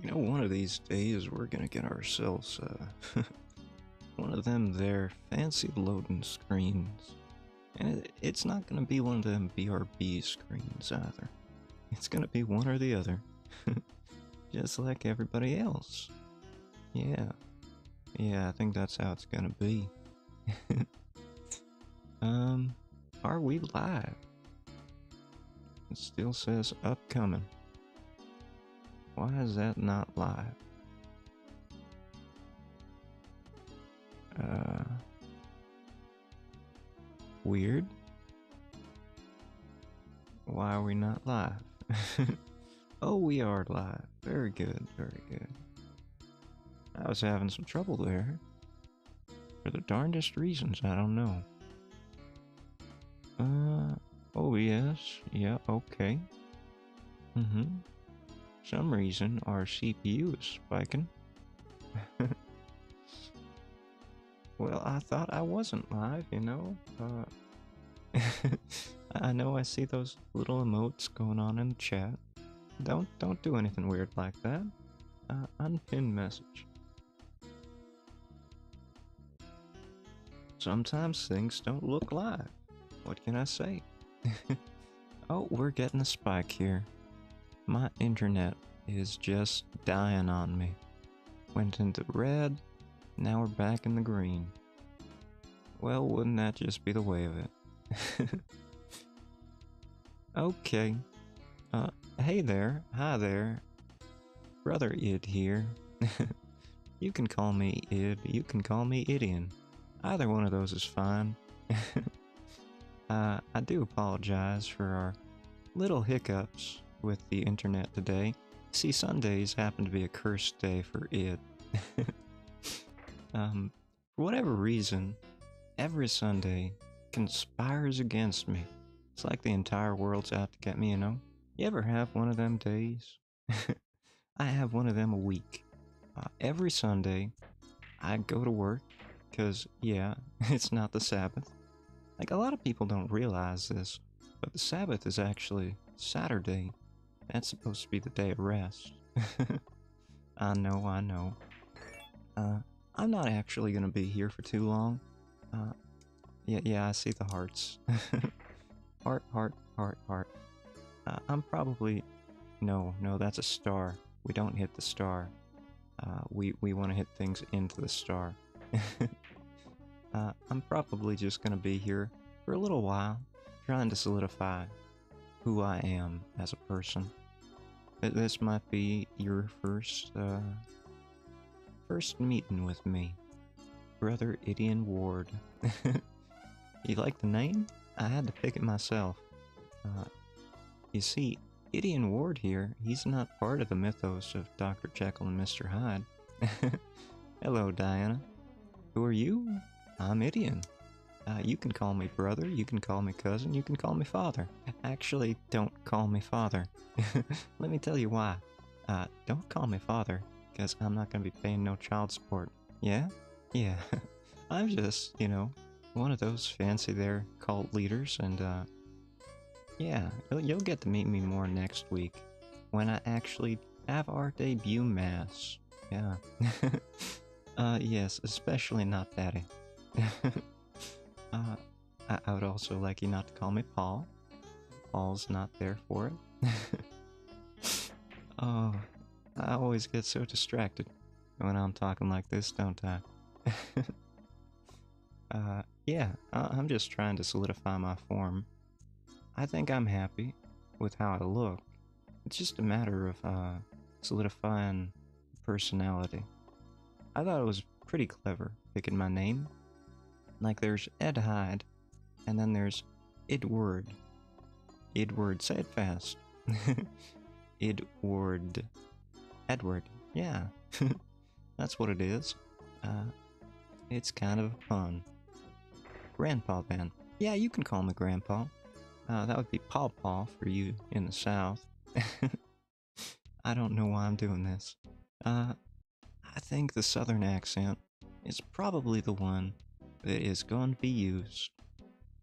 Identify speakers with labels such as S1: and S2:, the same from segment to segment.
S1: You know, one of these days we're gonna get ourselves one of them there fancy loading screens. And it's not gonna be one of them BRB screens either. It's gonna be one or the other. Just like everybody else. Yeah. Yeah, I think that's how it's gonna be. Are we live? It still says upcoming. Why is that not live? Weird. Why are we not live? Oh, we are live. Very good, very good. I was having some trouble there. For the darndest reasons, I don't know. Oh yes, yeah, okay. Some reason our CPU is spiking. Well, I thought I wasn't live, you know? I know I see those little emotes going on in the chat. Don't do anything weird like that. Unpinned message. Sometimes things don't look live. What can I say? Oh, we're getting a spike here. My internet is just dying on me. Went into red, now we're back in the green. Well, wouldn't that just be the way of it? Okay. Hey there, hi there. Brother Id here. You can call me Id, you can call me Idian. Either one of those is fine. I do apologize for our little hiccups with the internet today. See, Sundays happen to be a cursed day for Id. For whatever reason, every Sunday conspires against me. It's like the entire world's out to get me, you know? You ever have one of them days? I have one of them a week. Every Sunday, I go to work, because, yeah, it's not the Sabbath. Like, a lot of people don't realize this, but the Sabbath is actually Saturday. That's supposed to be the day of rest. I know, I know. I'm not actually gonna be here for too long. Yeah, I see the hearts. Heart, heart, heart, heart. I'm probably... No, that's a star. We don't hit the star. We want to hit things into the star. I'm probably just gonna be here for a little while, trying to solidify who I am as a person. This might be your first meeting with me, Brother Idian Ward. You like the name? I had to pick it myself. You see, Idian Ward here, he's not part of the mythos of Dr. Jekyll and Mr. Hyde. Hello, Diana. Who are you? I'm Idian. You can call me brother, you can call me cousin, you can call me father. Actually, don't call me father. Let me tell you why. Don't call me father, because I'm not going to be paying no child support. Yeah? Yeah. I'm just, you know, one of those fancy there cult leaders, and yeah, you'll get to meet me more next week, when I actually have our debut mass. Yeah. Yes, especially not Daddy. I would also like you not to call me Paul. Paul's not there for it. Oh, I always get so distracted when I'm talking like this, don't I? Yeah, I'm just trying to solidify my form. I think I'm happy with how I look. It's just a matter of, solidifying personality. I thought it was pretty clever picking my name. Like, there's Ed Hyde, and then there's Idward. Idward, say it fast. Idward. Edward, yeah. That's what it is. It's kind of fun. Grandpa, then. Yeah, you can call me Grandpa. That would be Paw Paw for you in the South. I don't know why I'm doing this. I think the Southern accent is probably the one that is going to be used.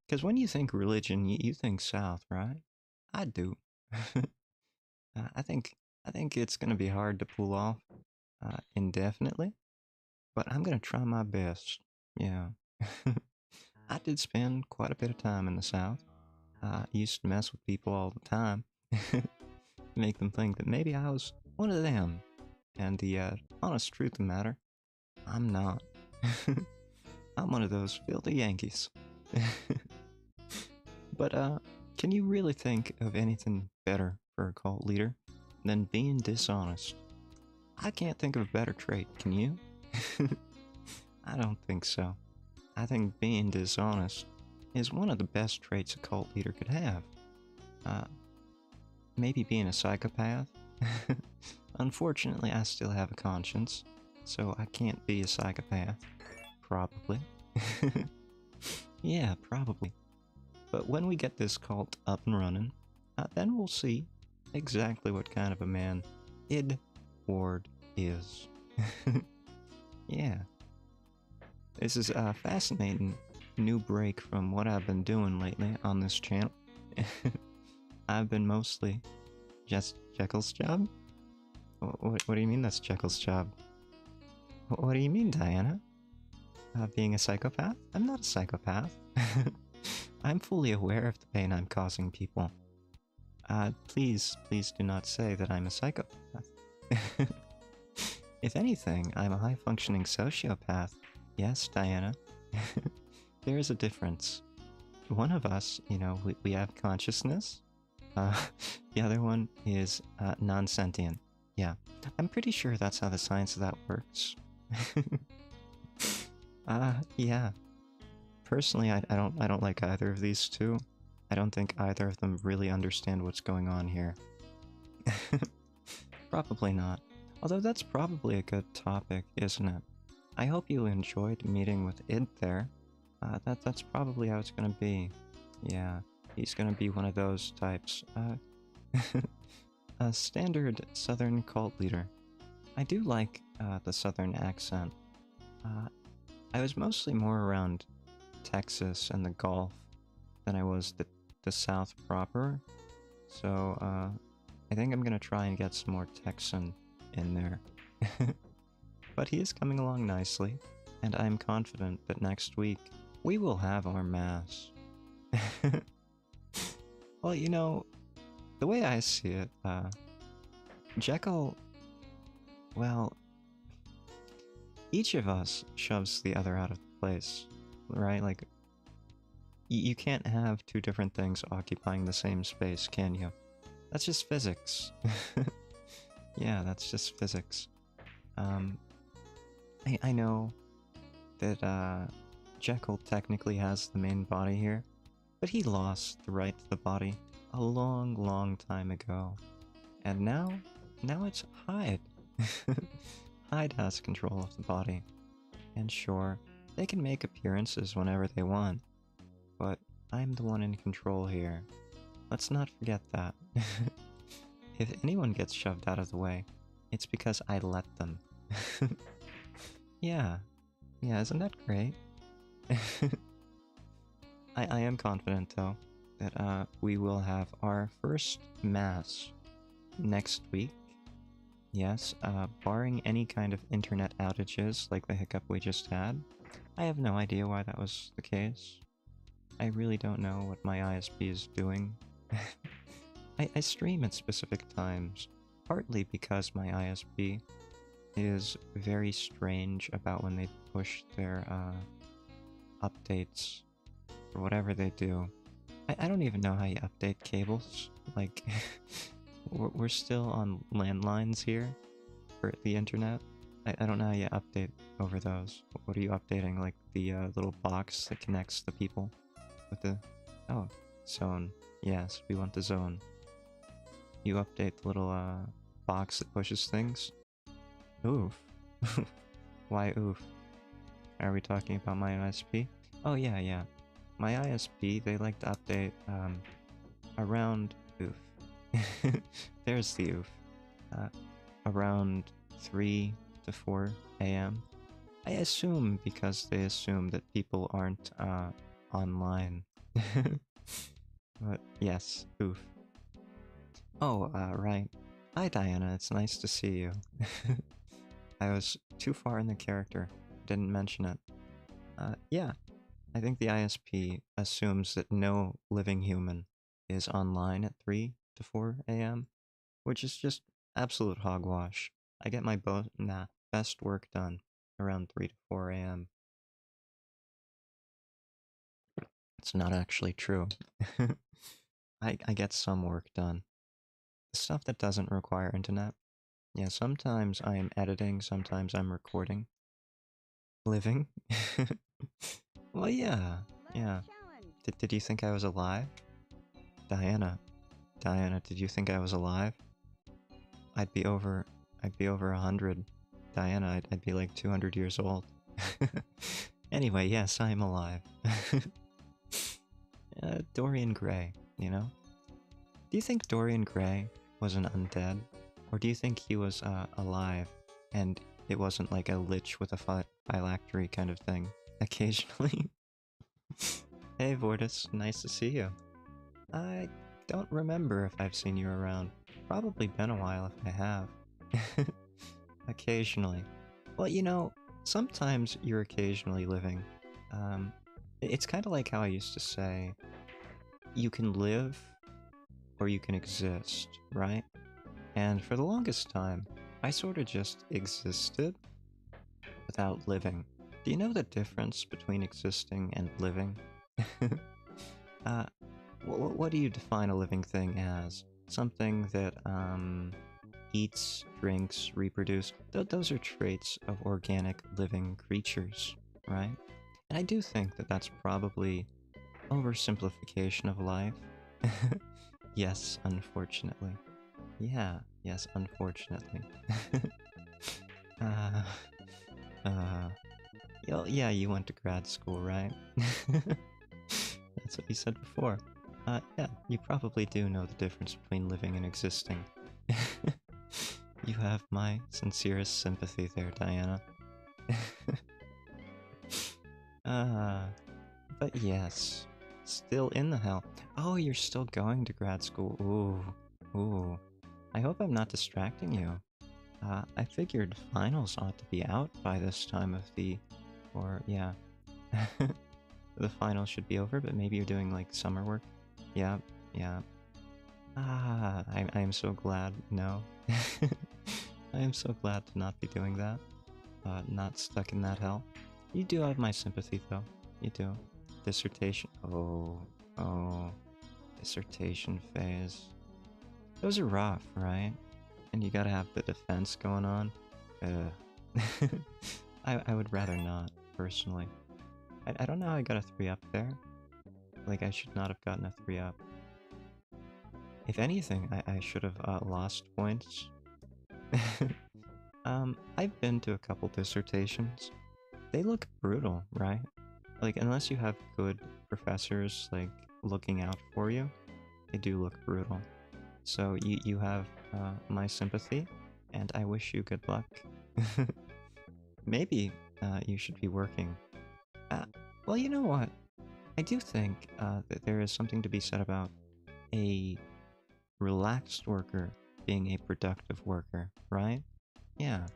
S1: Because when you think religion, you think South, right? I do. I think I think it's gonna be hard to pull off indefinitely, but I'm gonna try my best. Yeah. I did spend quite a bit of time in the South. I used to mess with people all the time, make them think that maybe I was one of them. And the honest truth of the matter, I'm not. I'm one of those filthy Yankees. But can you really think of anything better for a cult leader than being dishonest? I can't think of a better trait, can you? I don't think so. I think being dishonest is one of the best traits a cult leader could have. Uh, Maybe being a psychopath? Unfortunately, I still have a conscience, so I can't be a psychopath. Probably. Yeah, probably. But when we get this cult up and running, then we'll see exactly what kind of a man Id Ward is. Yeah. This is a fascinating new break from what I've been doing lately on this channel. I've been mostly just Jekyll's job? What do you mean that's Jekyll's job? What do you mean, Diana? Being a psychopath? I'm not a psychopath. I'm fully aware of the pain I'm causing people. Please do not say that I'm a psychopath. If anything, I'm a high-functioning sociopath. Yes, Diana. There is a difference. One of us, you know, we have consciousness. The other one is non-sentient. Yeah, I'm pretty sure that's how the science of that works. Yeah. Personally, I don't like either of these two. I don't think either of them really understand what's going on here. Probably not. Although that's probably a good topic, isn't it? I hope you enjoyed meeting with Id there. That's probably how it's gonna be. Yeah, he's gonna be one of those types. A standard southern cult leader. I do like the southern accent. I was mostly more around Texas and the Gulf than I was the South proper. So I think I'm gonna try and get some more Texan in there. But he is coming along nicely, and I'm confident that next week we will have our mass. Well, you know, the way I see it, Jekyll, well, each of us shoves the other out of place, right? Like, you can't have two different things occupying the same space, can you? That's just physics. Yeah, that's just physics. I know that Jekyll technically has the main body here, but he lost the right to the body a long time ago. And now it's Hyde. Hyde has control of the body. And sure, they can make appearances whenever they want, but I'm the one in control here. Let's not forget that. If anyone gets shoved out of the way, it's because I let them. Yeah, isn't that great? I am confident, though, that we will have our first mass next week. Yes, barring any kind of internet outages like the hiccup we just had. I have no idea why that was the case. I really don't know what my ISP is doing. I stream at specific times, partly because my ISP is very strange about when they push their updates or whatever they do. I don't even know how you update cables. Like, we're still on landlines here for the internet. I don't know how you update over those. What are you updating? Like the little box that connects the people with the... Oh, zone. Yes, we want the zone. You update the little box that pushes things. Oof. Why oof? Are we talking about my ISP? Oh yeah. My ISP, they like to update around oof. There's the oof. Around 3 to 4 a.m. I assume because they assume that people aren't online. But yes, oof. Oh, right. Hi, Diana. It's nice to see you. I was too far in the character. Didn't mention it. Yeah, I think the ISP assumes that no living human is online at 3 to 4 a.m., which is just absolute hogwash. I get my best work done around 3 to 4 a.m. It's not actually true. I get some work done. Stuff that doesn't require internet. Yeah, sometimes I am editing, sometimes I'm recording. Living? Well, yeah, yeah. Did you think I was alive? Diana, Diana, did you think I was alive? I'd be over 100. Diana, I'd be like 200 years old. Anyway, yes, I'm alive. Dorian Gray, you know? Do you think Dorian Gray was an undead? Or do you think he was alive and it wasn't like a lich with a phylactery kind of thing? Occasionally. Hey Vortis, nice to see you. I don't remember if I've seen you around. Probably been a while if I have. Occasionally. Well, you know, sometimes you're occasionally living. It's kind of like how I used to say, you can live or you can exist, right? And for the longest time, I sort of just existed without living. Do you know the difference between existing and living? uh, what do you define a living thing as? Something that, eats, drinks, reproduce. Those are traits of organic living creatures, right? And I do think that that's probably oversimplification of life. Yes, unfortunately. Yeah, yes, unfortunately. uh, uh, yeah, you went to grad school, right? That's what you said before. Yeah, you probably do know the difference between living and existing. You have my sincerest sympathy there, Diana. uh, but yes, still in the hell. Oh, you're still going to grad school. Ooh, ooh. I hope I'm not distracting you. I figured finals ought to be out by this time of the... Or, yeah. The finals should be over, but maybe you're doing, like, summer work? Yeah, yeah. I am so glad. No. I am so glad to not be doing that. Not stuck in that hell. You do have my sympathy, though. You do. Dissertation. Oh. Dissertation phase. Those are rough, right? And you gotta have the defense going on. I would rather not, personally. I don't know how I got a 3 up there. Like, I should not have gotten a 3 up. If anything, I should have lost points. I've been to a couple dissertations. They look brutal, right? Like, unless you have good professors, like, looking out for you, they do look brutal. So you have my sympathy, and I wish you good luck. Maybe you should be working. Well, you know what? I do think that there is something to be said about a relaxed worker being a productive worker, right? Yeah.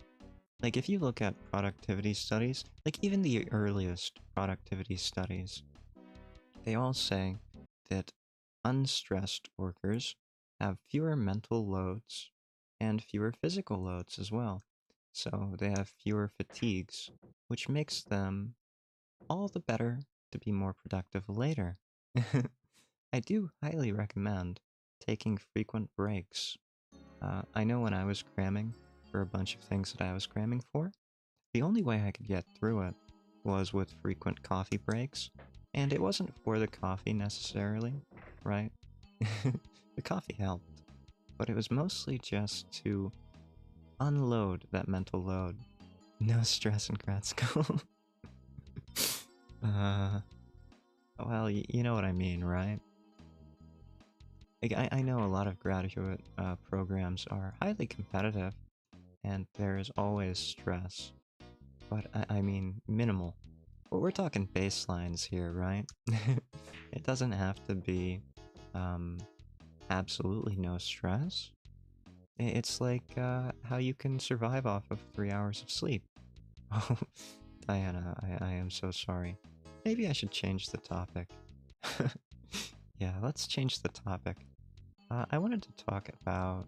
S1: Like, if you look at productivity studies, like even the earliest productivity studies, they all say that unstressed workers have fewer mental loads and fewer physical loads as well. So they have fewer fatigues, which makes them all the better to be more productive later. I do highly recommend taking frequent breaks. I know when I was cramming for a bunch of things that I was cramming for, the only way I could get through it was with frequent coffee breaks, and it wasn't for the coffee necessarily, right? The coffee helped, but it was mostly just to unload that mental load. No stress in grad school. uh, well, you know what I mean, right? Like, I know a lot of graduate programs are highly competitive, and there is always stress, but I mean minimal. Well, we're talking baselines here, right? It doesn't have to be absolutely no stress. It's like how you can survive off of 3 hours of sleep. Oh, Diana, I am so sorry. Maybe I should change the topic. Yeah, let's change the topic. I wanted to talk about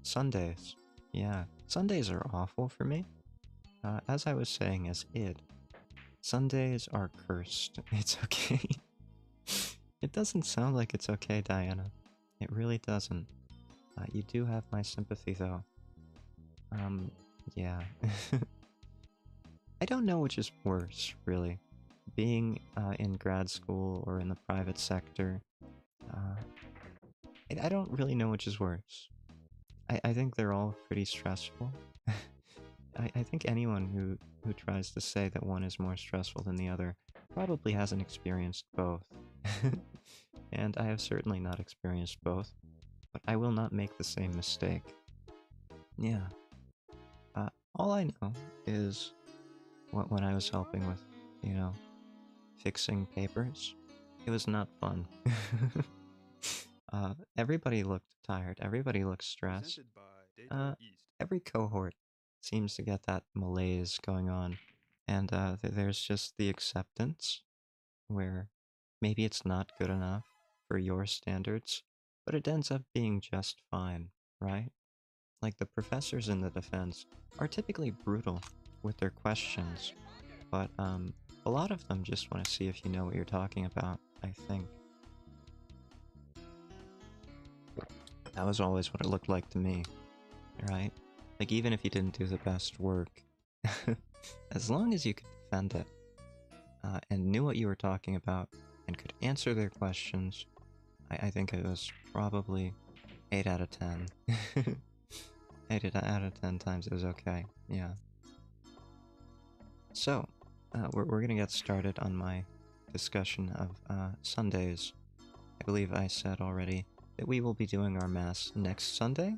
S1: Sundays. Yeah, Sundays are awful for me. As I was saying as id, Sundays are cursed. It's okay. It doesn't sound like it's okay, Diana. It really doesn't. You do have my sympathy, though. Yeah. I don't know which is worse, really. Being in grad school or in the private sector. Uh, I don't really know which is worse. I think they're all pretty stressful. I think anyone who tries to say that one is more stressful than the other probably hasn't experienced both. And I have certainly not experienced both, but I will not make the same mistake. Yeah. All I know is when I was helping with, you know, fixing papers, it was not fun. Everybody looked tired. Everybody looked stressed. Uh, every cohort seems to get that malaise going on, and there's just the acceptance where maybe it's not good enough for your standards, but it ends up being just fine, right? Like the professors in the defense are typically brutal with their questions, but a lot of them just want to see if you know what you're talking about, I think. That was always what it looked like to me, right? Like, even if you didn't do the best work, as long as you could defend it, and knew what you were talking about, and could answer their questions, I think it was probably 8 out of 10. 8 out of 10 times it was okay, yeah. So, we're gonna get started on my discussion of Sundays. I believe I said already that we will be doing our Mass next Sunday,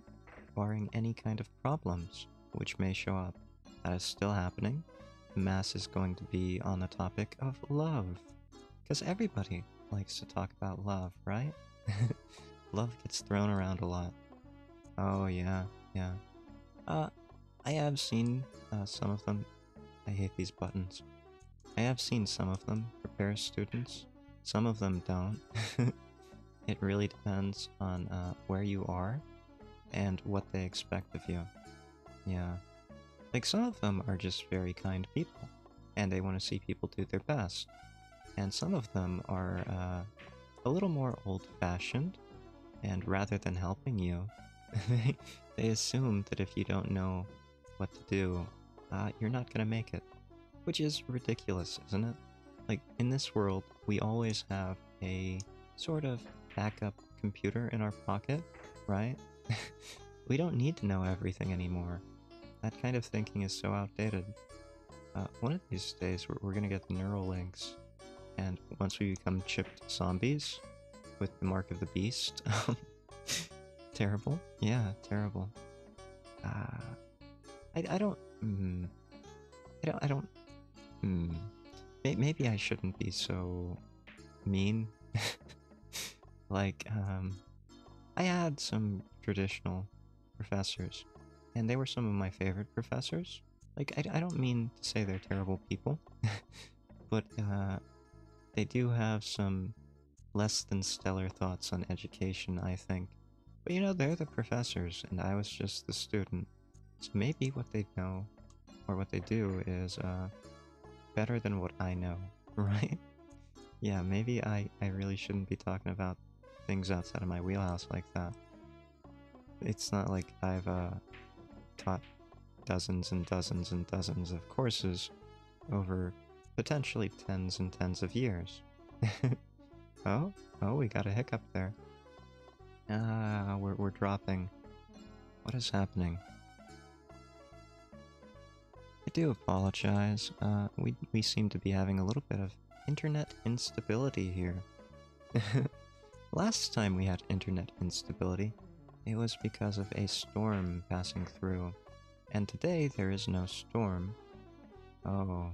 S1: barring any kind of problems which may show up. That is still happening. Mass is going to be on the topic of love. Because everybody likes to talk about love, right? Love gets thrown around a lot. Oh, yeah, yeah. I have seen some of them. I hate these buttons. I have seen some of them prepare students. Some of them don't. It really depends on where you are and what they expect of you. Yeah. Like, some of them are just very kind people, and they want to see people do their best. And some of them are a little more old-fashioned, and rather than helping you, they assume that if you don't know what to do, you're not gonna make it. Which is ridiculous, isn't it? Like, in this world, we always have a sort of backup computer in our pocket, right? We don't need to know everything anymore. That kind of thinking is so outdated. One of these days, we're gonna get the neural links, and once we become chipped zombies with the mark of the beast, terrible. Yeah, terrible. I don't. I don't. Maybe I shouldn't be so mean. Like, I had some traditional professors, and they were some of my favorite professors. Like, I don't mean to say they're terrible people, but they do have some less than stellar thoughts on education, I think. But you know, they're the professors, and I was just the student. So maybe what they know, or what they do, is better than what I know, right? Yeah, maybe I really shouldn't be talking about things outside of my wheelhouse like that. It's not like I've taught dozens and dozens and dozens of courses over potentially tens and tens of years. Oh, we got a hiccup there. We're dropping. What is happening? I do apologize. We seem to be having a little bit of internet instability here. Last time we had internet instability, it was because of a storm passing through, and today there is no storm. Oh,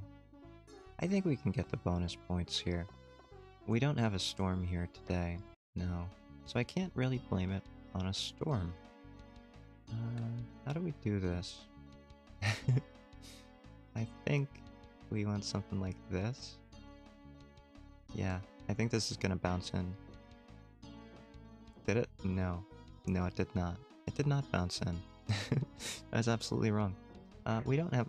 S1: I think we can get the bonus points here. We don't have a storm here today, no, so I can't really blame it on a storm. How do we do this? I think we want something like this. Yeah, I think this is gonna bounce in. Did it? No. No, it did not. It did not bounce in. That's absolutely wrong. We don't have...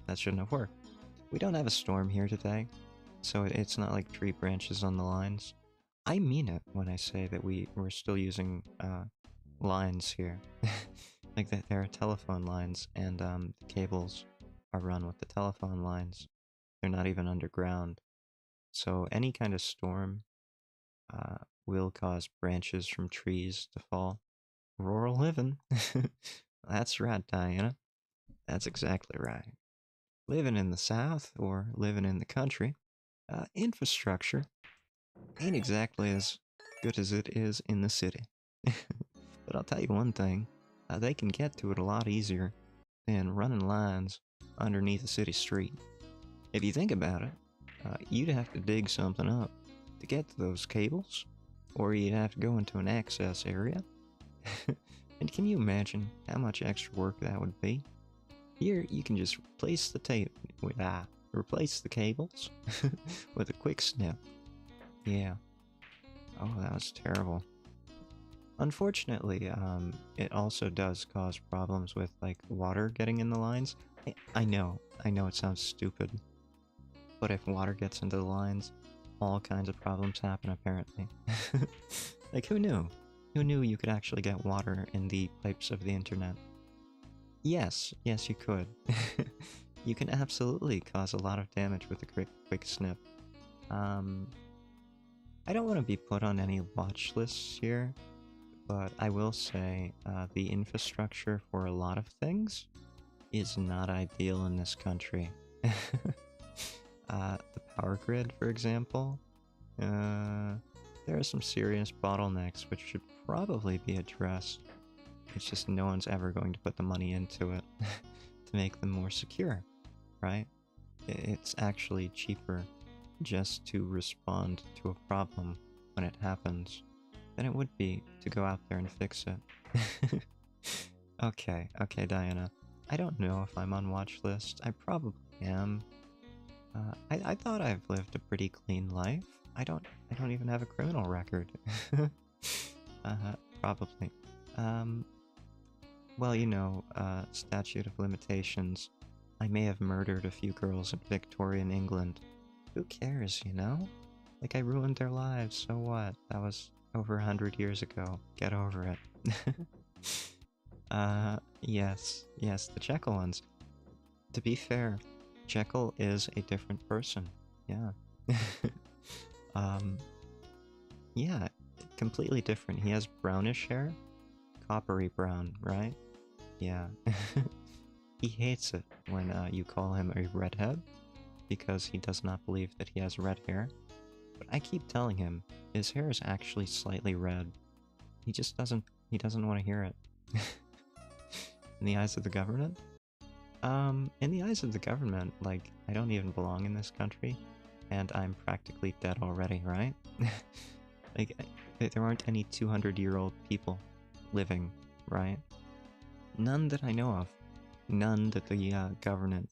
S1: That shouldn't have worked. We don't have a storm here today, so it's not like tree branches on the lines. I mean it when I say that we're still using lines here. Like that there are telephone lines, and the cables are run with the telephone lines. They're not even underground. So any kind of storm will cause branches from trees to fall. Rural living. That's right, Diana. That's exactly right. Living in the South, or living in the country, infrastructure ain't exactly as good as it is in the city. But I'll tell you one thing, they can get to it a lot easier than running lines underneath a city street. If you think about it, you'd have to dig something up to get to those cables, or you'd have to go into an access area. And can you imagine how much extra work that would be? Here, you can just replace the cables with a quick snip. Yeah. Oh, that was terrible. Unfortunately, it also does cause problems with, like, water getting in the lines. I know it sounds stupid. But if water gets into the lines, all kinds of problems happen, apparently. Like, who knew? Who knew you could actually get water in the pipes of the internet? Yes, you could. You can absolutely cause a lot of damage with a quick snip. I don't want to be put on any watch lists here, but I will say the infrastructure for a lot of things is not ideal in this country. The power grid, for example, there are some serious bottlenecks which should probably be addressed. It's just no one's ever going to put the money into it to make them more secure, right? It's actually cheaper just to respond to a problem when it happens than it would be to go out there and fix it. Okay, Diana. I don't know if I'm on watch list. I probably am. I thought I've lived a pretty clean life. I don't even have a criminal record. Probably. Well, you know, statute of limitations. I may have murdered a few girls in Victorian England. Who cares, you know? Like, I ruined their lives, so what? That was over 100 years ago. Get over it. Yes, the Jekyll ones. To be fair, Jekyll is a different person. Yeah. Yeah, completely different. He has brownish hair. Coppery brown, right? Yeah. He hates it when you call him a redhead, because he does not believe that he has red hair. But I keep telling him his hair is actually slightly red. He just doesn't want to hear it. In the eyes of the government? In the eyes of the government, like, I don't even belong in this country, and I'm practically dead already, right? Like, there aren't any 200-year-old people living, right? None that I know of. None that the government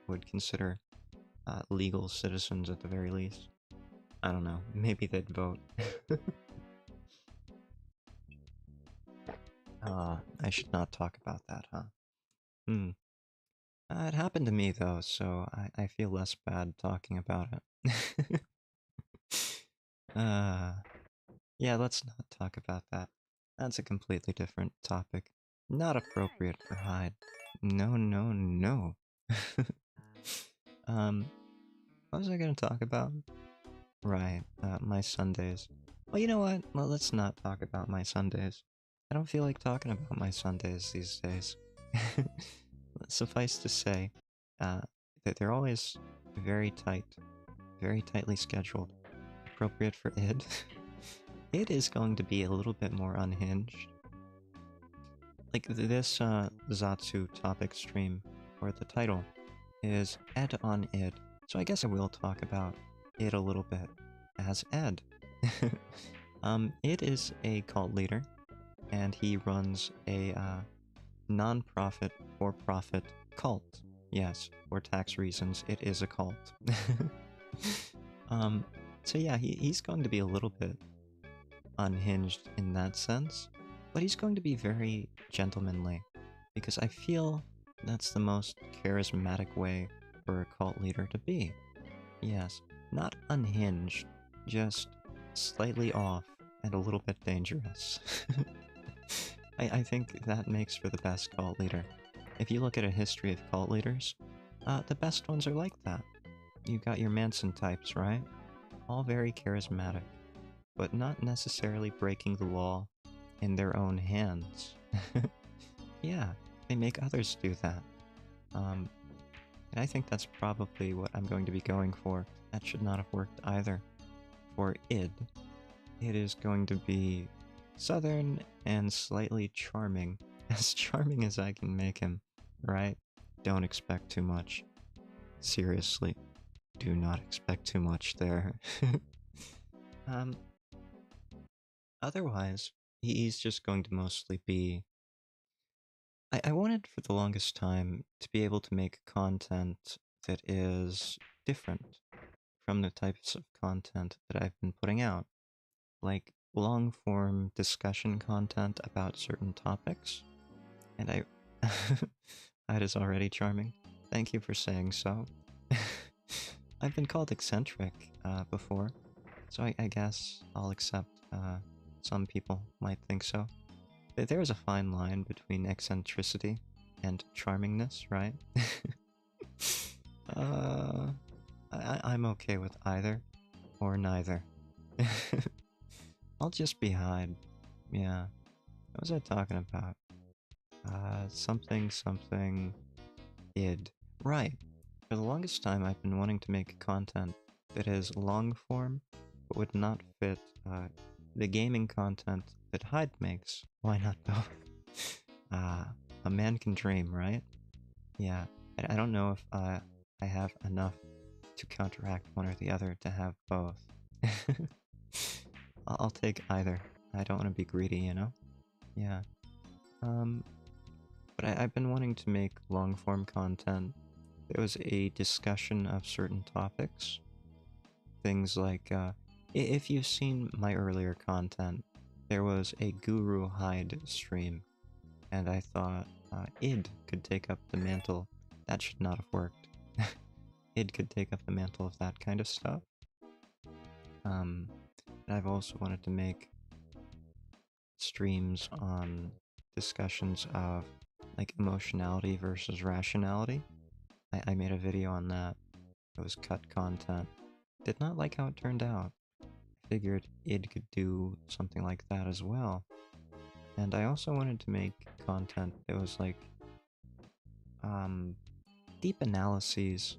S1: would consider legal citizens at the very least. I don't know. Maybe they'd vote. I should not talk about that, huh? It happened to me, though, so I feel less bad talking about it. Yeah, let's not talk about that. That's a completely different topic. Not appropriate for Hyde. No. What was I gonna talk about? Right, my Sundays. Well, you know what? Well, let's not talk about my Sundays. I don't feel like talking about my Sundays these days. Suffice to say, that they're always very tight, very tightly scheduled. Appropriate for Id. It is going to be a little bit more unhinged. Like, this Zatsu topic stream, or the title, is Ed on Id. So I guess I will talk about Id a little bit as Ed. Id is a cult leader. and he runs a non-profit, for-profit cult. Yes, for tax reasons, it is a cult. um, so yeah, he's going to be a little bit unhinged in that sense, but he's going to be very gentlemanly, because I feel that's the most charismatic way for a cult leader to be. Yes, not unhinged, just slightly off and a little bit dangerous. I think that makes for the best cult leader. If you look at a history of cult leaders, the best ones are like that. You've got your Manson types, right? All very charismatic, but not necessarily breaking the law in their own hands. Yeah, they make others do that. And I think that's probably what I'm going to be going for. That should not have worked either. For Id, it is going to be southern and slightly charming. As charming as I can make him, right? Don't expect too much. Seriously, do not expect too much there. um, Otherwise, he's just going to mostly be... I wanted for the longest time to be able to make content that is different from the types of content that I've been putting out. Like long-form discussion content about certain topics. And that is already charming. Thank you for saying so. I've been called eccentric before, so I guess I'll accept some people might think so. There is a fine line between eccentricity and charmingness, right? I'm okay with either, or neither. I'll just be Hyde. Yeah. What was I talking about? Something id. Right. For the longest time, I've been wanting to make content that is long form, but would not fit the gaming content that Hyde makes. Why not both? A man can dream, right? Yeah. I don't know if I have enough to counteract one or the other to have both. I'll take either. I don't want to be greedy, you know? Yeah. But I've been wanting to make long-form content. There was a discussion of certain topics. Things like, if you've seen my earlier content, there was a Guru Hyde stream, and I thought Id could take up the mantle. That should not have worked. Id could take up the mantle of that kind of stuff. And I've also wanted to make streams on discussions of like emotionality versus rationality. I made a video on that. It was cut content. Did not like how it turned out. Figured Id could do something like that as well. And I also wanted to make content that was like deep analyses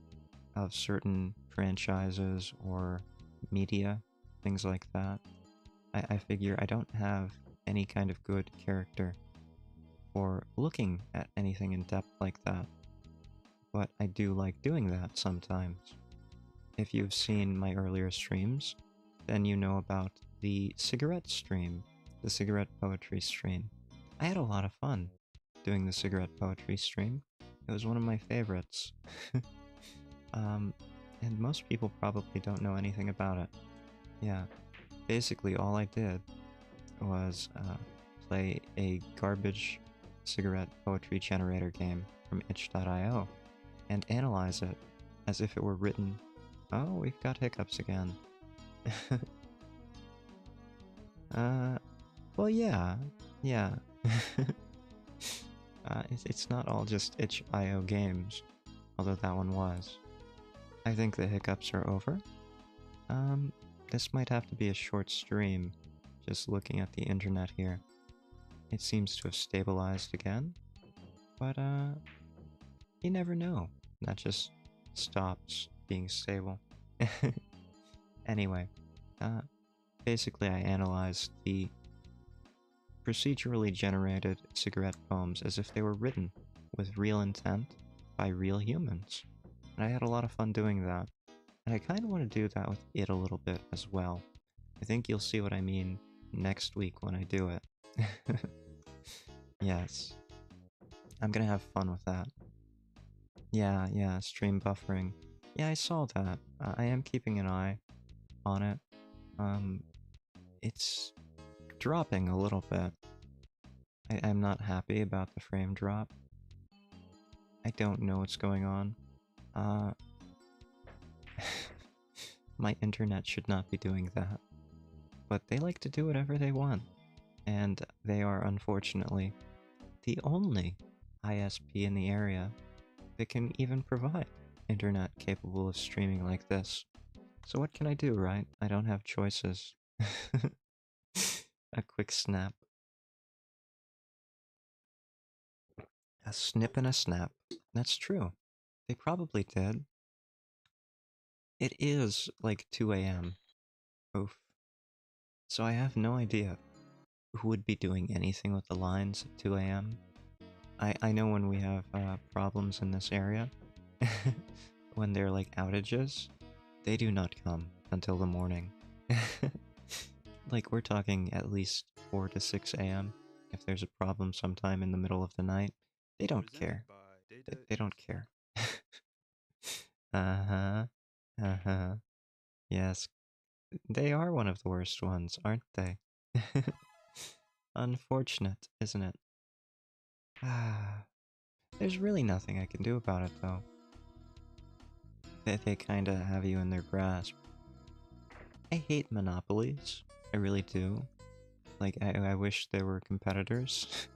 S1: of certain franchises or media, things like that. I figure I don't have any kind of good character for looking at anything in depth like that, but I do like doing that sometimes. If you've seen my earlier streams, then you know about the cigarette stream, the cigarette poetry stream. I had a lot of fun doing the cigarette poetry stream. It was one of my favorites. And most people probably don't know anything about it. Yeah, basically all I did was play a garbage cigarette poetry generator game from itch.io and analyze it as if it were written. Oh, we've got hiccups again. Well, yeah. It's not all just itch.io games, although that one was. I think the hiccups are over. This might have to be a short stream, just looking at the internet here. It seems to have stabilized again, but you never know. That just stops being stable. Anyway, basically I analyzed the procedurally generated cigarette poems as if they were written with real intent by real humans. And I had a lot of fun doing that. And I kind of want to do that with it a little bit as well. I think you'll see what I mean next week when I do it. Yes. I'm gonna have fun with that. Yeah, yeah, stream buffering. Yeah, I saw that. I am keeping an eye on it. Um, it's dropping a little bit. I'm not happy about the frame drop. I don't know what's going on. Uh, my internet should not be doing that. But they like to do whatever they want. And they are, unfortunately, the only ISP in the area that can even provide internet capable of streaming like this. So what can I do, right? I don't have choices. A quick snap. A snip and a snap. That's true. They probably did. It is like 2 a.m. Oof. So I have no idea who would be doing anything with the lines at 2 a.m. I know when we have problems in this area, when they're like outages, they do not come until the morning. Like, we're talking at least 4 to 6 a.m. If there's a problem sometime in the middle of the night, they don't care. They don't care. Uh-huh. Uh-huh. Yes. They are one of the worst ones, aren't they? Unfortunate, isn't it? Ah. There's really nothing I can do about it, though. They kinda have you in their grasp. I hate monopolies. I really do. Like, I wish there were competitors.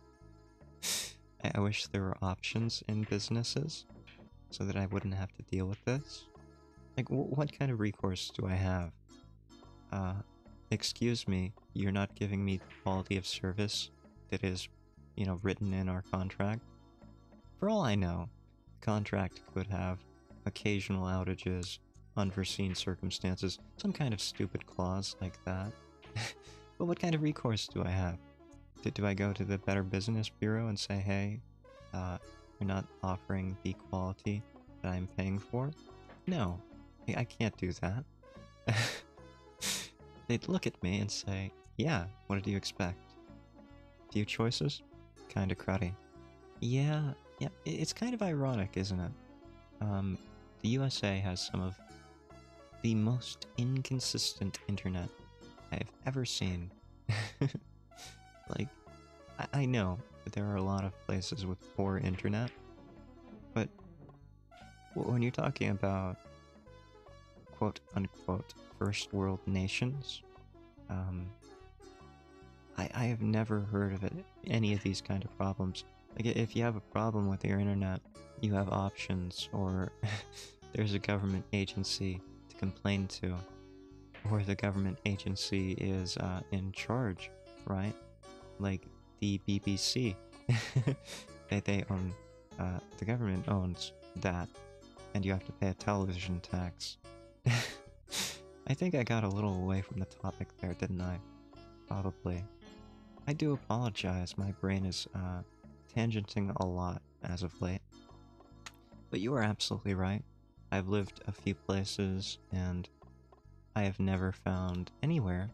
S1: I wish there were options in businesses so that I wouldn't have to deal with this. Like, what kind of recourse do I have? Excuse me, you're not giving me the quality of service that is, written in our contract? For all I know, the contract could have occasional outages, unforeseen circumstances, some kind of stupid clause like that. But what kind of recourse do I have? Do I go to the Better Business Bureau and say, hey, you're not offering the quality that I'm paying for? No, I can't do that. They'd look at me and say, yeah, what did you expect? Few choices? Kinda cruddy. Yeah, it's kind of ironic, isn't it? The USA has some of the most inconsistent internet I've ever seen. Like, I know that there are a lot of places with poor internet, but when you're talking about quote-unquote first world nations, I have never heard of any of these kind of problems. Like, if you have a problem with your internet, you have options, or there's a government agency to complain to, or the government agency is in charge, right? Like the BBC. They own, the government owns that, and you have to pay a television tax. I think I got a little away from the topic there, didn't I? Probably. I do apologize, my brain is tangenting a lot as of late. But you are absolutely right. I've lived a few places, and I have never found anywhere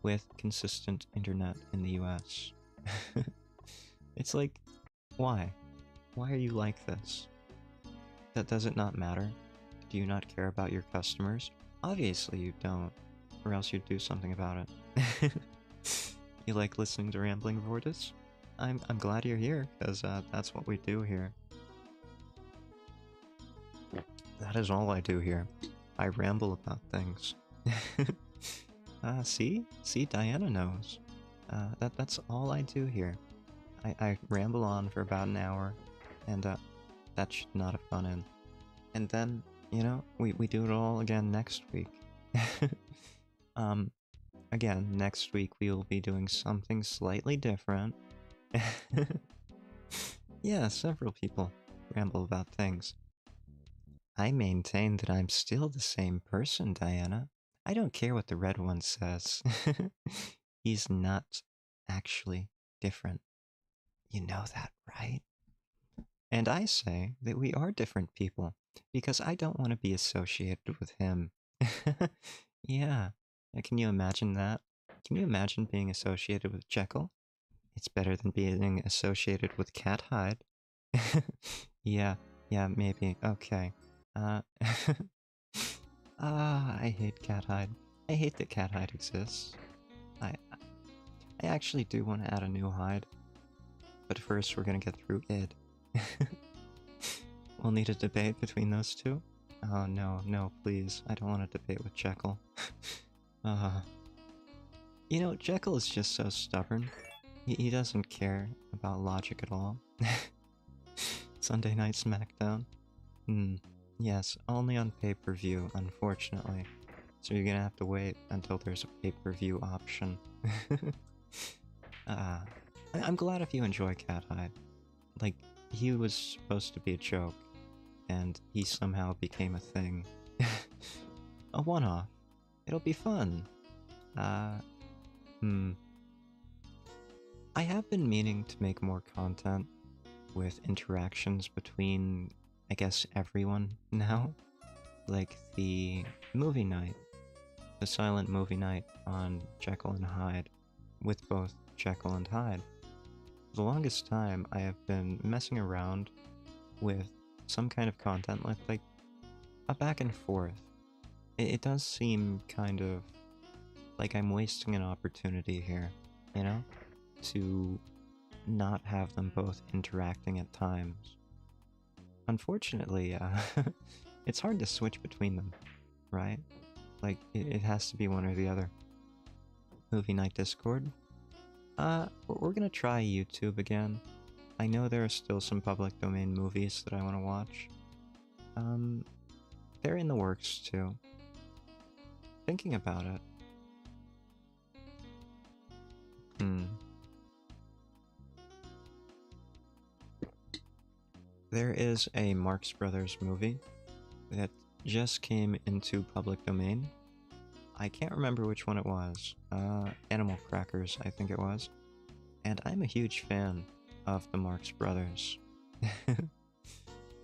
S1: with consistent internet in the US. It's like, why? Why are you like this? Does it not matter? Do you not care about your customers? Obviously you don't, or else you'd do something about it. You like listening to Rambling Vortis? I'm glad you're here, because that's what we do here. That is all I do here. I ramble about things. See? See, Diana knows. That's all I do here. I ramble on for about an hour, and that should not have gone in. And then, we do it all again next week. Again, next week we will be doing something slightly different. Yeah, several people ramble about things. I maintain that I'm still the same person, Diana. I don't care what the red one says. He's not actually different. You know that, right? And I say that we are different people, because I don't want to be associated with him. Yeah. Can you imagine that? Can you imagine being associated with Jekyll? It's better than being associated with Cat Hyde. Yeah, yeah, maybe. Okay. Uh, I hate Cat Hyde. I hate that Cat Hyde exists. I I actually do want to add a new Hyde, but first we're gonna get through Id. We'll need a debate between those two. Oh no, no, please. I don't want to debate with Jekyll. uh, you know, Jekyll is just so stubborn. He doesn't care about logic at all. Sunday Night SmackDown. Hmm. Yes, only on pay-per-view, unfortunately. So you're gonna have to wait until there's a pay-per-view option. uh, I'm glad if you enjoy Cat Hyde. Like, he was supposed to be a joke, and he somehow became a thing. A one-off. It'll be fun. Hmm. I have been meaning to make more content with interactions between, I guess, everyone now. Like the movie night, the silent movie night on Jekyll and Hyde, with both Jekyll and Hyde. For the longest time, I have been messing around with some kind of content like a back and forth. It does seem kind of like I'm wasting an opportunity here, you know? To not have them both interacting at times. Unfortunately, it's hard to switch between them, right? Like, it has to be one or the other. Movie Night Discord? We're gonna try YouTube again. I know there are still some public domain movies that I want to watch. They're in the works too. Thinking about it. There is a Marx Brothers movie that just came into public domain. I can't remember which one it was. Animal Crackers, I think it was. And I'm a huge fan of the Marx Brothers.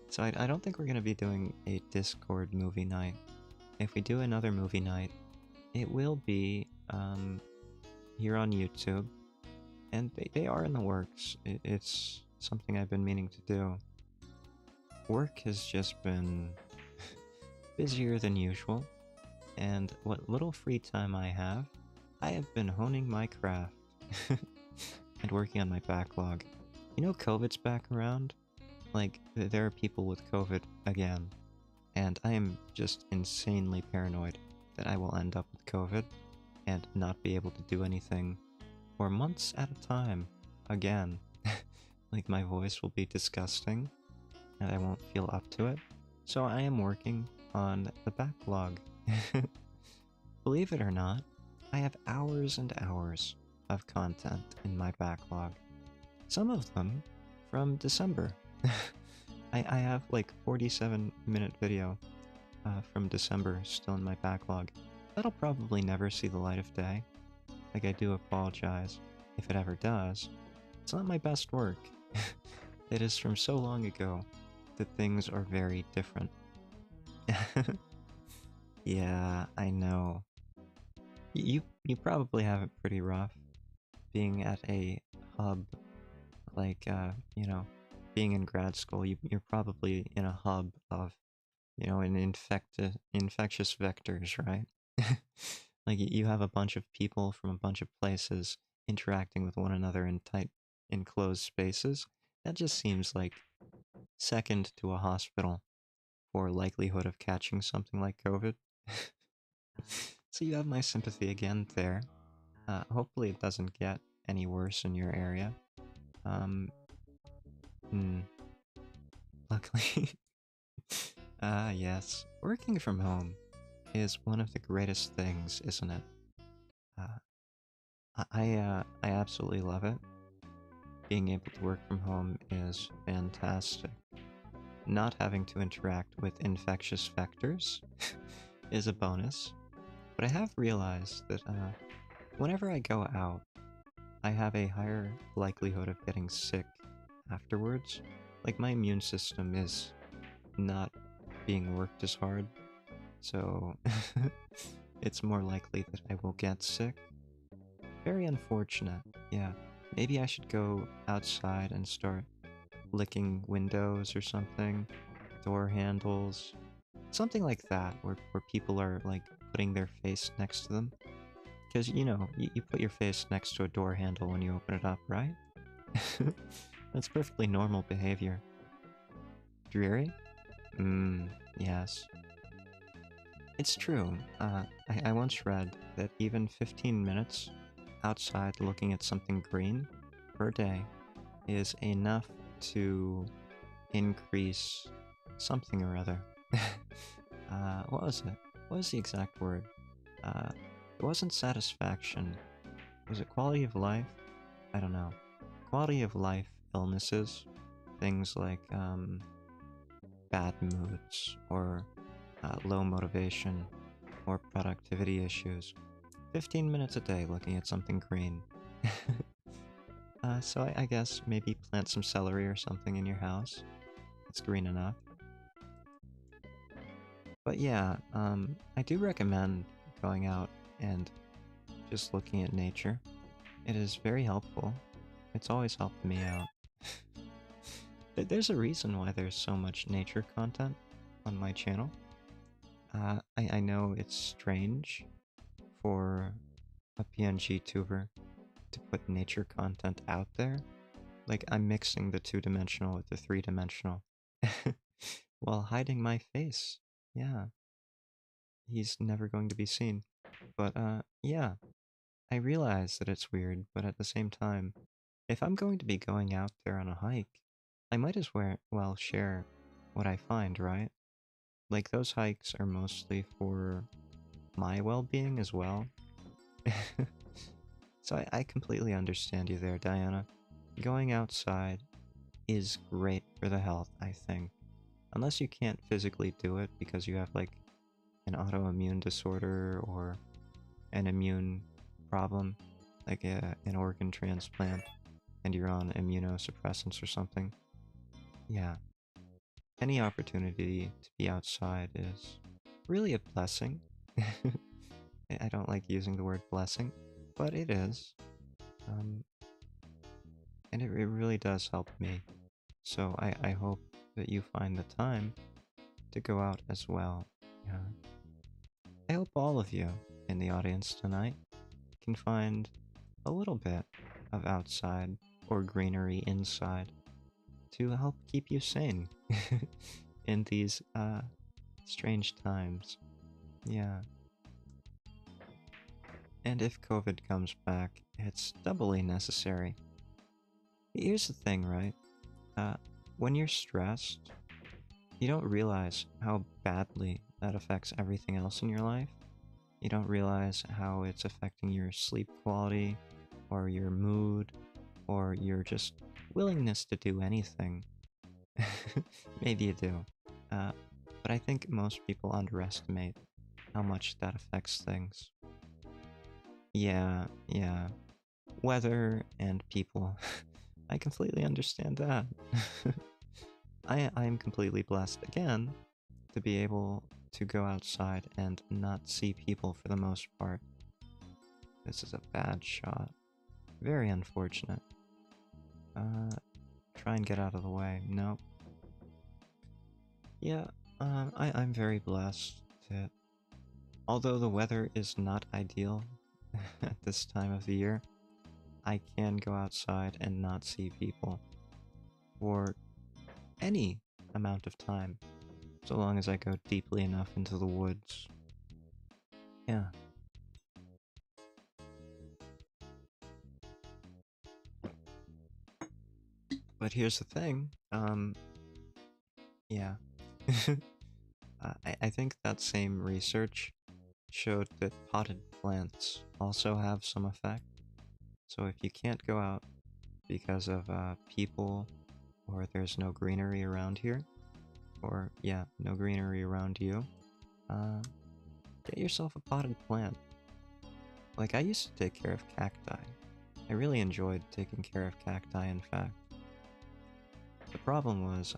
S1: So I don't think we're going to be doing a Discord movie night. If we do another movie night, it will be here on YouTube. And they are in the works. It's something I've been meaning to do. Work has just been busier than usual, and what little free time I have been honing my craft and working on my backlog. You know, COVID's back around? Like, there are people with COVID again, and I am just insanely paranoid that I will end up with COVID and not be able to do anything for months at a time again. Like, my voice will be disgusting, and I won't feel up to it. So I am working on the backlog. Believe it or not, I have hours and hours of content in my backlog. Some of them from December. I have like 47-minute video from December still in my backlog. That'll probably never see the light of day. Like, I do apologize if it ever does. It's not my best work. It is from so long ago that things are very different. Yeah, I know. You probably have it pretty rough being at a hub, like, you know, being in grad school. You're probably in a hub of, you know, infectious vectors, right? Like, you have a bunch of people from a bunch of places interacting with one another in tight, enclosed spaces. That just seems like second to a hospital for likelihood of catching something like COVID. So you have my sympathy again there. Hopefully it doesn't get any worse in your area. Hmm. Luckily. Yes. Working from home is one of the greatest things, isn't it? I absolutely love it. Being able to work from home is fantastic. Not having to interact with infectious vectors is a bonus. But I have realized that whenever I go out, I have a higher likelihood of getting sick afterwards. Like, my immune system is not being worked as hard, so it's more likely that I will get sick. Very unfortunate, yeah. Maybe I should go outside and start licking windows or something, door handles, something like that, where people are like putting their face next to them. Because, you know, you put your face next to a door handle when you open it up, right? That's perfectly normal behavior. Dreary? Yes. It's true. I once read that even 15 minutes outside looking at something green per day is enough to increase something or other. What was it? What was the exact word? It wasn't satisfaction. Was it quality of life? I don't know. Quality of life illnesses, things like bad moods or low motivation or productivity issues. 15 minutes a day looking at something green. So I guess maybe plant some celery or something in your house. It's green enough. But yeah, I do recommend going out and just looking at nature. It is very helpful. It's always helped me out. There's a reason why there's so much nature content on my channel. I know it's strange for a PNGtuber to put nature content out there. Like, I'm mixing the two-dimensional with the three-dimensional. While hiding my face. Yeah. He's never going to be seen. But, yeah. I realize that it's weird, but at the same time, if I'm going to be going out there on a hike, I might as well share what I find, right? Like, those hikes are mostly for my well-being as well. So I completely understand you there, Diana. Going outside is great for the health, I think. Unless you can't physically do it because you have, like, an autoimmune disorder or an immune problem, like an organ transplant, and you're on immunosuppressants or something. Yeah. Any opportunity to be outside is really a blessing. I don't like using the word blessing, but it is. Um, and it really does help me. So I hope that you find the time to go out as well. Yeah. I hope all of you in the audience tonight can find a little bit of outside or greenery inside to help keep you sane in these strange times. Yeah. And if COVID comes back, it's doubly necessary. Here's the thing, right? When you're stressed, you don't realize how badly that affects everything else in your life. You don't realize how it's affecting your sleep quality, or your mood, or your just willingness to do anything. Maybe you do. But I think most people underestimate how much that affects things. Yeah, yeah. Weather and people. I completely understand that. I'm completely blessed again to be able to go outside and not see people for the most part. This is a bad shot. Very unfortunate. Try and get out of the way. Nope. Yeah, I'm very blessed that although the weather is not ideal at this time of the year, I can go outside and not see people for any amount of time, so long as I go deeply enough into the woods. Yeah. But here's the thing, yeah. I think that same research showed that potted plants also have some effect. So if you can't go out because of people, or there's no greenery around here, or yeah, no greenery around you, get yourself a potted plant. Like, I used to take care of cacti. I really enjoyed taking care of cacti, in fact. The problem was,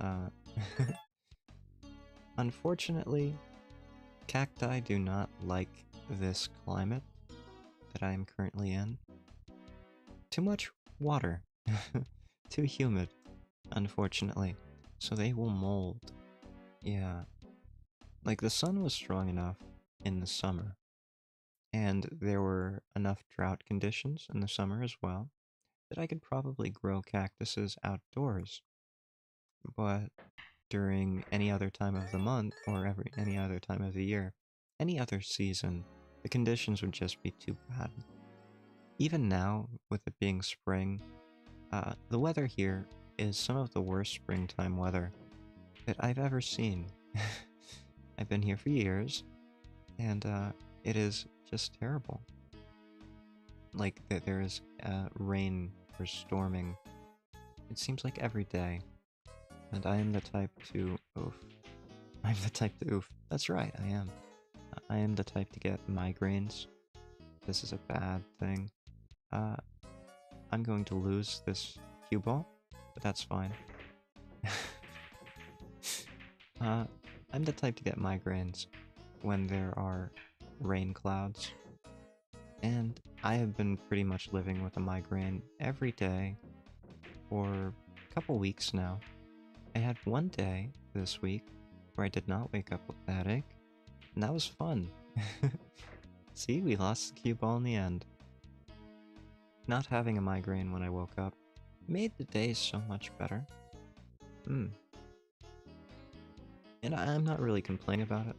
S1: unfortunately, cacti do not like this climate that I am currently in. Too much water. Too humid, unfortunately. So they will mold. Yeah. Like, the sun was strong enough in the summer, and there were enough drought conditions in the summer as well, that I could probably grow cactuses outdoors. But during any other time of the month, or any other time of the year, any other season, the conditions would just be too bad. Even now, with it being spring, the weather here is some of the worst springtime weather that I've ever seen. I've been here for years, and it is just terrible. Like, there is rain or storming. It seems like every day. And I am the type to oof. I'm the type to oof. That's right, I am. I am the type to get migraines. This is a bad thing. I'm going to lose this cue ball, but that's fine. I'm the type to get migraines when there are rain clouds. And I have been pretty much living with a migraine every day for a couple weeks now. I had one day this week where I did not wake up with a headache, and that was fun. See, we lost the cue ball in the end. Not having a migraine when I woke up made the day so much better. And I'm not really complaining about it.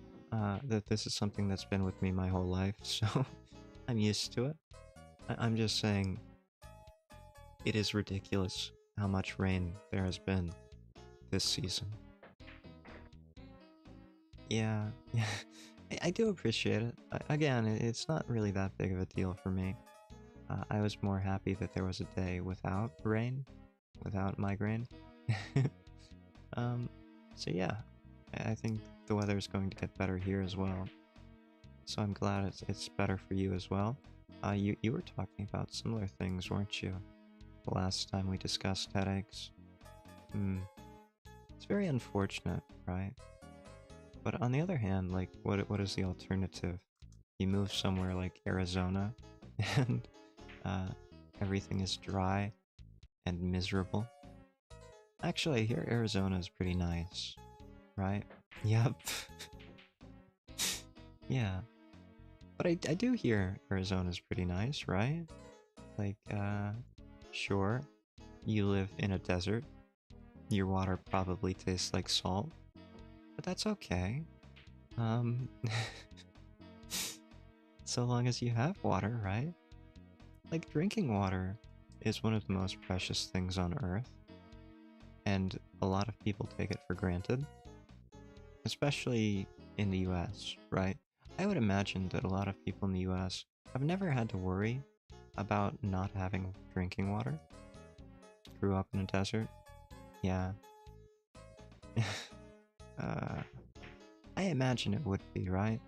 S1: That this is something that's been with me my whole life, so I'm used to it. I'm just saying, it is ridiculous how much rain there has been this season. Yeah, yeah. I do appreciate it. Again, it's not really that big of a deal for me. I was more happy that there was a day without rain, without migraine. So yeah, I think the weather is going to get better here as well. So I'm glad it's better for you as well. You were talking about similar things, weren't you? The last time we discussed headaches. It's very unfortunate, right? But on the other hand, like, what is the alternative? You move somewhere like Arizona, and everything is dry and miserable. Actually, I hear Arizona is pretty nice, right? Yep. Yeah. But I do hear Arizona's pretty nice, right? Like, sure, you live in a desert. Your water probably tastes like salt, but that's okay. So long as you have water, right? Like, drinking water is one of the most precious things on Earth, and a lot of people take it for granted, especially in the US, right? I would imagine that a lot of people in the US have never had to worry about not having drinking water. Grew up in a desert. Yeah. I imagine it would be, right?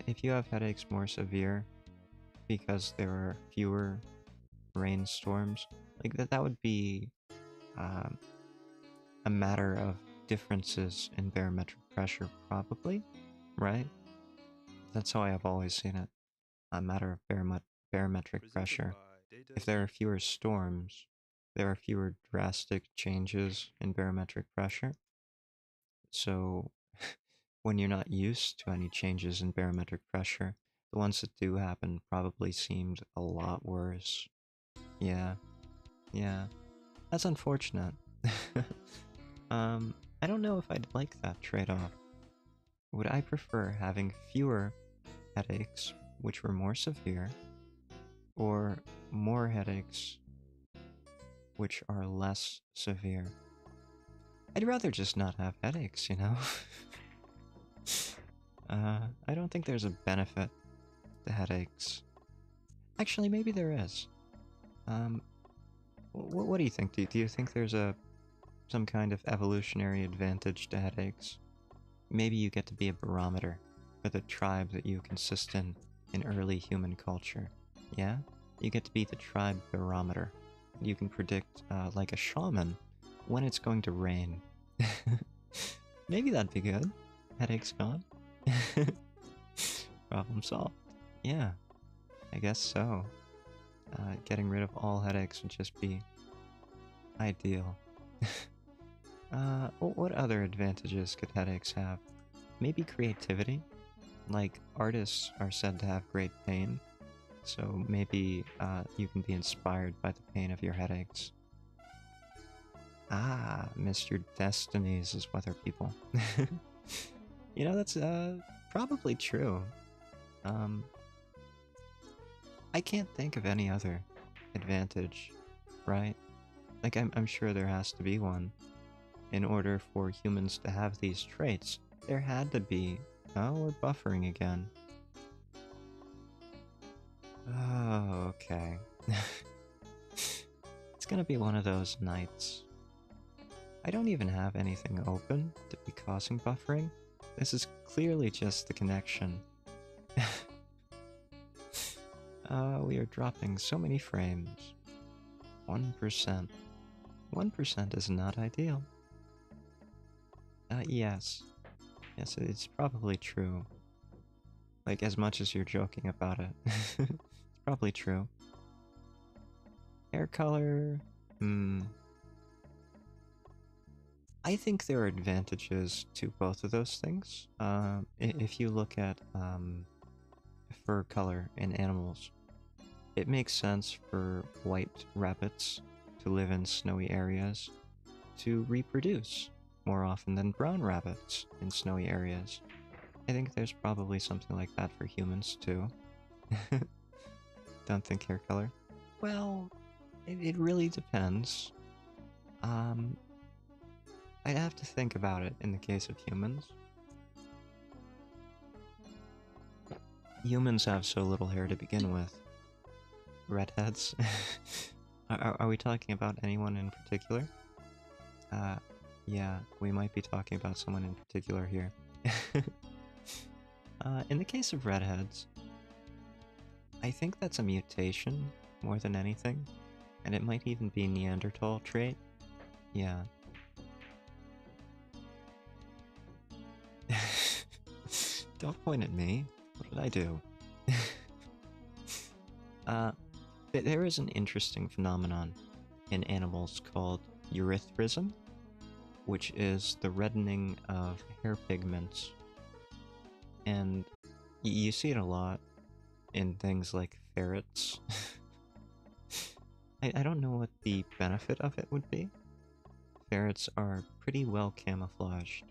S1: If you have headaches more severe because there are fewer rainstorms, like that would be a matter of differences in barometric pressure, probably, right? That's how I have always seen it. A matter of barometric pressure. If there are fewer storms, there are fewer drastic changes in barometric pressure. So, when you're not used to any changes in barometric pressure, the ones that do happen probably seemed a lot worse. Yeah, yeah. That's unfortunate. I don't know if I'd like that trade-off. Would I prefer having fewer headaches, which were more severe, or more headaches, which are less severe? I'd rather just not have headaches, you know? I don't think there's a benefit to headaches. Actually, maybe there is. What do you think? Do you think there's some kind of evolutionary advantage to headaches? Maybe you get to be a barometer for the tribe that you consist in early human culture. Yeah? You get to be the tribe barometer. You can predict, like a shaman, when it's going to rain. Maybe that'd be good. Headaches gone. Problem solved. Yeah, I guess so. Getting rid of all headaches would just be ideal. What other advantages could headaches have? Maybe creativity? Like, artists are said to have great pain, so maybe you can be inspired by the pain of your headaches. Ah, missed your destinies as weather people. You know, that's probably true. I can't think of any other advantage, right? Like, I'm sure there has to be one. In order for humans to have these traits, there had to be... Oh, we're buffering again. Oh, okay. It's gonna be one of those nights. I don't even have anything open to be causing buffering. This is clearly just the connection. We are dropping so many frames. 1%. 1% is not ideal. Yes. Yes, it's probably true. Like, as much as you're joking about it. It's probably true. Hair color... I think there are advantages to both of those things. If you look at fur color in animals, it makes sense for white rabbits to live in snowy areas to reproduce more often than brown rabbits in snowy areas. I think there's probably something like that for humans too. Don't think hair color? Well, it really depends. I'd have to think about it in the case of humans. Humans have so little hair to begin with. Redheads? Are we talking about anyone in particular? Yeah, we might be talking about someone in particular here. In the case of redheads, I think that's a mutation more than anything, and it might even be a Neanderthal trait. Yeah. Don't point at me. What did I do? There is an interesting phenomenon in animals called erythrism, which is the reddening of hair pigments. And you see it a lot in things like ferrets. I don't know what the benefit of it would be. Ferrets are pretty well camouflaged.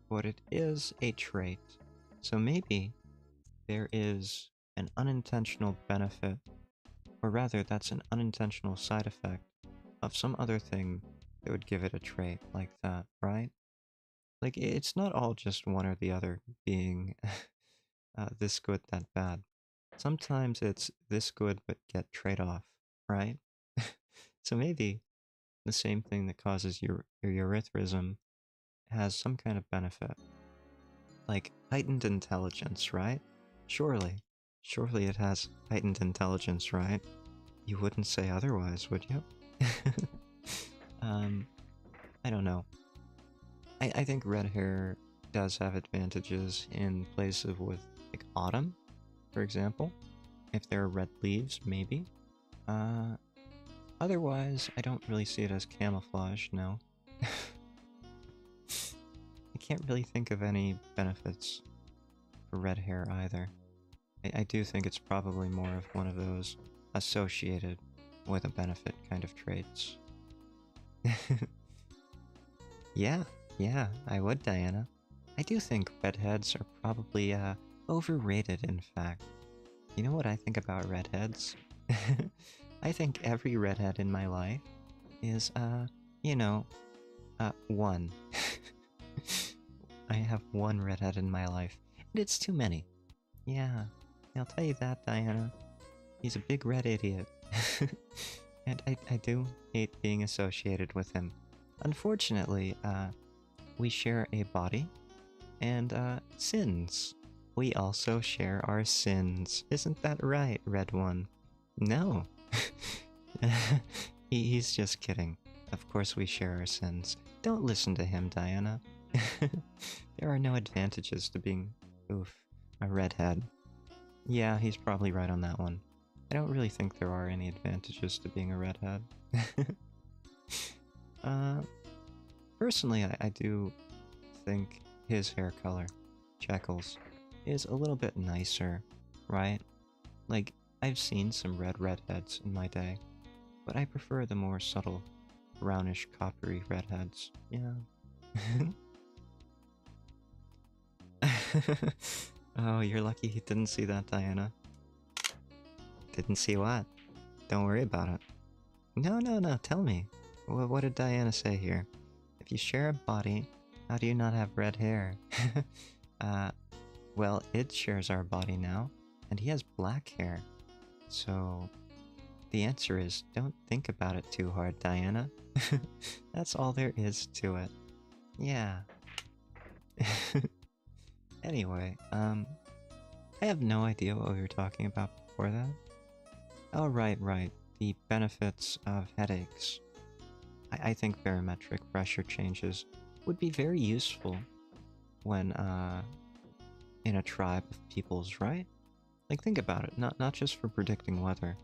S1: But it is a trait. So maybe there is an unintentional benefit, or rather that's an unintentional side effect of some other thing that would give it a trait like that, right? Like, it's not all just one or the other being this good, that bad. Sometimes it's this good but get trade-off, right? So maybe the same thing that causes your erythrism has some kind of benefit. Like heightened intelligence, right? Surely. Surely it has heightened intelligence, right? You wouldn't say otherwise, would you? I don't know. I think red hair does have advantages in places with, like, autumn, for example. If there are red leaves, maybe. Otherwise, I don't really see it as camouflage, no. I can't really think of any benefits for red hair either. I do think it's probably more of one of those associated with a benefit kind of traits. Yeah, I would, Diana. I do think redheads are probably, overrated, in fact. You know what I think about redheads? I think every redhead in my life is, one. I have one redhead in my life, and it's too many. Yeah, I'll tell you that, Diana. He's a big red idiot. And I do hate being associated with him. Unfortunately, we share a body, and, sins. We also share our sins. Isn't that right, Red One? No. He's just kidding. Of course we share our sins. Don't listen to him, Diana. There are no advantages to being, a redhead. Yeah, he's probably right on that one. I don't really think there are any advantages to being a redhead. uh, Personally, I do think his hair color, Jekyll's, is a little bit nicer, right? Like, I've seen some redheads in my day, but I prefer the more subtle, brownish, coppery redheads. Yeah. Oh, you're lucky he didn't see that, Diana. Didn't see what? Don't worry about it. No, no, no, tell me. What did Diana say here? If you share a body, how do you not have red hair? uh, well, Id shares our body now, and he has black hair. So, the answer is don't think about it too hard, Diana. That's all there is to it. Yeah. Anyway, I have no idea what we were talking about before that. Oh, right. The benefits of headaches. I think barometric pressure changes would be very useful when, in a tribe of peoples, right? Like, think about it, not just for predicting weather.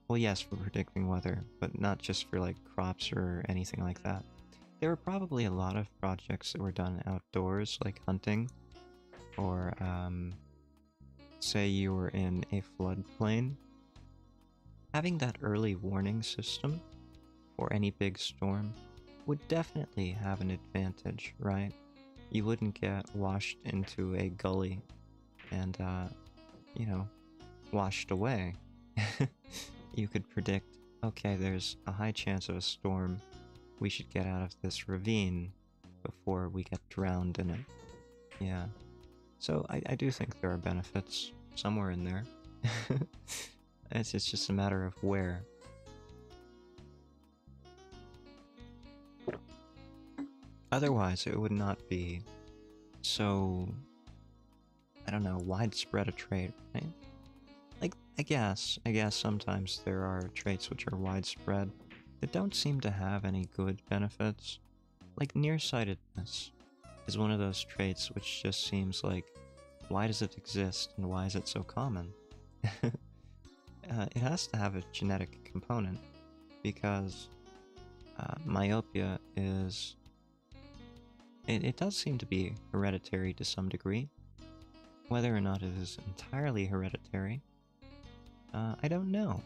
S1: Well, yes, for predicting weather, but not just for, like, crops or anything like that. There were probably a lot of projects that were done outdoors, like hunting, or, say you were in a floodplain. Having that early warning system for any big storm would definitely have an advantage, right? You wouldn't get washed into a gully and, you know, washed away. You could predict, okay, there's a high chance of a storm. We should get out of this ravine before we get drowned in it. Yeah. So I do think there are benefits somewhere in there. It's just a matter of where. Otherwise, it would not be so, I don't know, widespread a trait, right? Like, I guess sometimes there are traits which are widespread that don't seem to have any good benefits. Like nearsightedness is one of those traits which just seems like, why does it exist and why is it so common? It has to have a genetic component because myopia is... It does seem to be hereditary to some degree. Whether or not it is entirely hereditary, I don't know.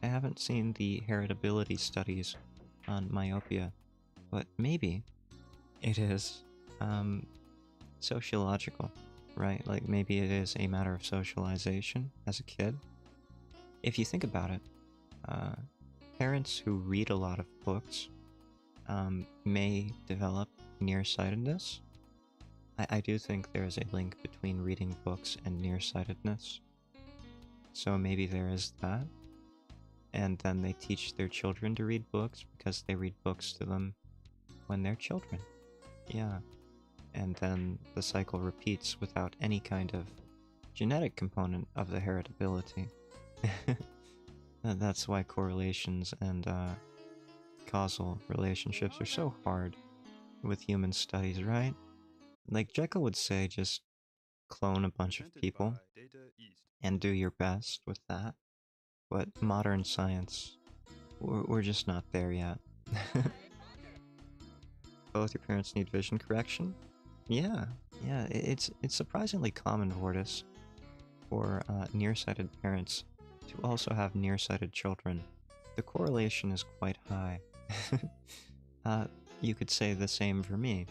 S1: I haven't seen the heritability studies on myopia, but maybe it is sociological, right? Like maybe it is a matter of socialization as a kid. If you think about it, parents who read a lot of books may develop nearsightedness. I do think there is a link between reading books and nearsightedness. So maybe there is that. And then they teach their children to read books because they read books to them when they're children. Yeah. And then the cycle repeats without any kind of genetic component of the heritability. That's why correlations and causal relationships are so hard with human studies, right? Like Jekyll would say, just clone a bunch of people and do your best with that. But modern science, we're just not there yet. Both your parents need vision correction? Yeah, it's surprisingly common, Vortis, for nearsighted parents to also have nearsighted children. The correlation is quite high. You could say the same for me.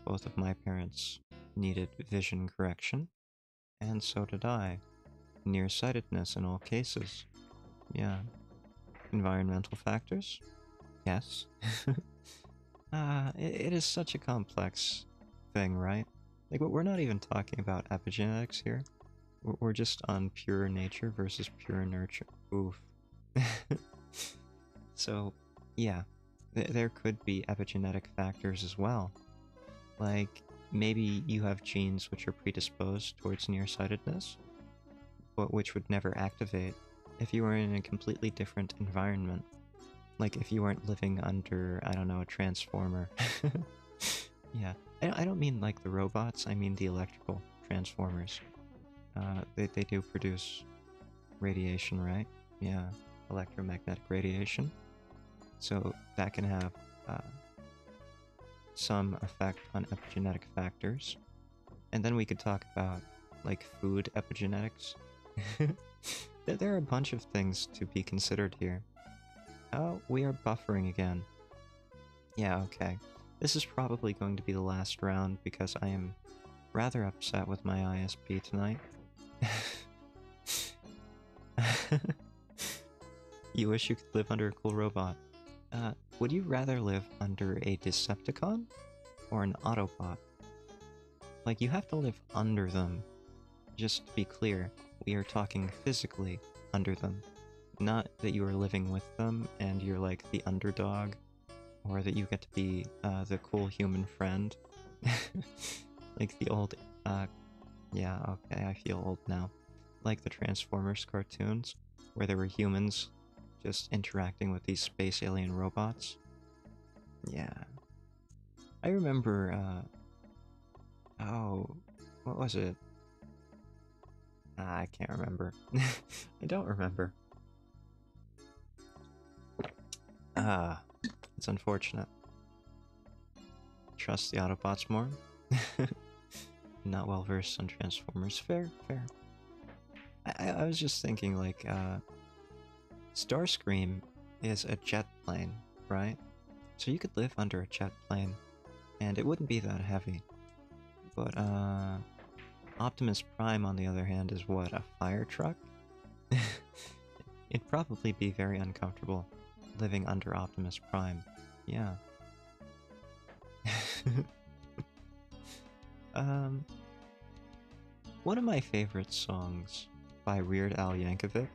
S1: Both of my parents needed vision correction, and so did I. Nearsightedness in all cases. Yeah. Environmental factors? Yes. It is such a complex thing, right? Like, we're not even talking about epigenetics here. We're just on pure nature versus pure nurture. Oof. So, yeah. There could be epigenetic factors as well. Like, maybe you have genes which are predisposed towards nearsightedness, but which would never activate if you were in a completely different environment. Like if you weren't living under, I don't know, a transformer. Yeah, I don't mean like the robots, I mean the electrical transformers. They do produce radiation, right? Yeah, electromagnetic radiation. So that can have some effect on epigenetic factors. And then we could talk about, like, food epigenetics. There are a bunch of things to be considered here. Oh, we are buffering again. Yeah, okay. This is probably going to be the last round because I am rather upset with my ISP tonight. You wish you could live under a cool robot. Would you rather live under a Decepticon or an Autobot? Like, you have to live under them. Just to be clear, we are talking physically under them. Not that you are living with them and you're like the underdog, or that you get to be the cool human friend. Like the old, yeah, okay, I feel old now. Like the Transformers cartoons, where there were humans just interacting with these space alien robots. Yeah. I remember, oh, what was it? I can't remember. I don't remember. It's unfortunate. Trust the Autobots more. Not well versed on Transformers. Fair, fair. I was just thinking, like, Starscream is a jet plane, right? So you could live under a jet plane, and it wouldn't be that heavy. But, Optimus Prime, on the other hand, is what, a fire truck? It'd probably be very uncomfortable living under Optimus Prime. Yeah. One of my favorite songs by Weird Al Yankovic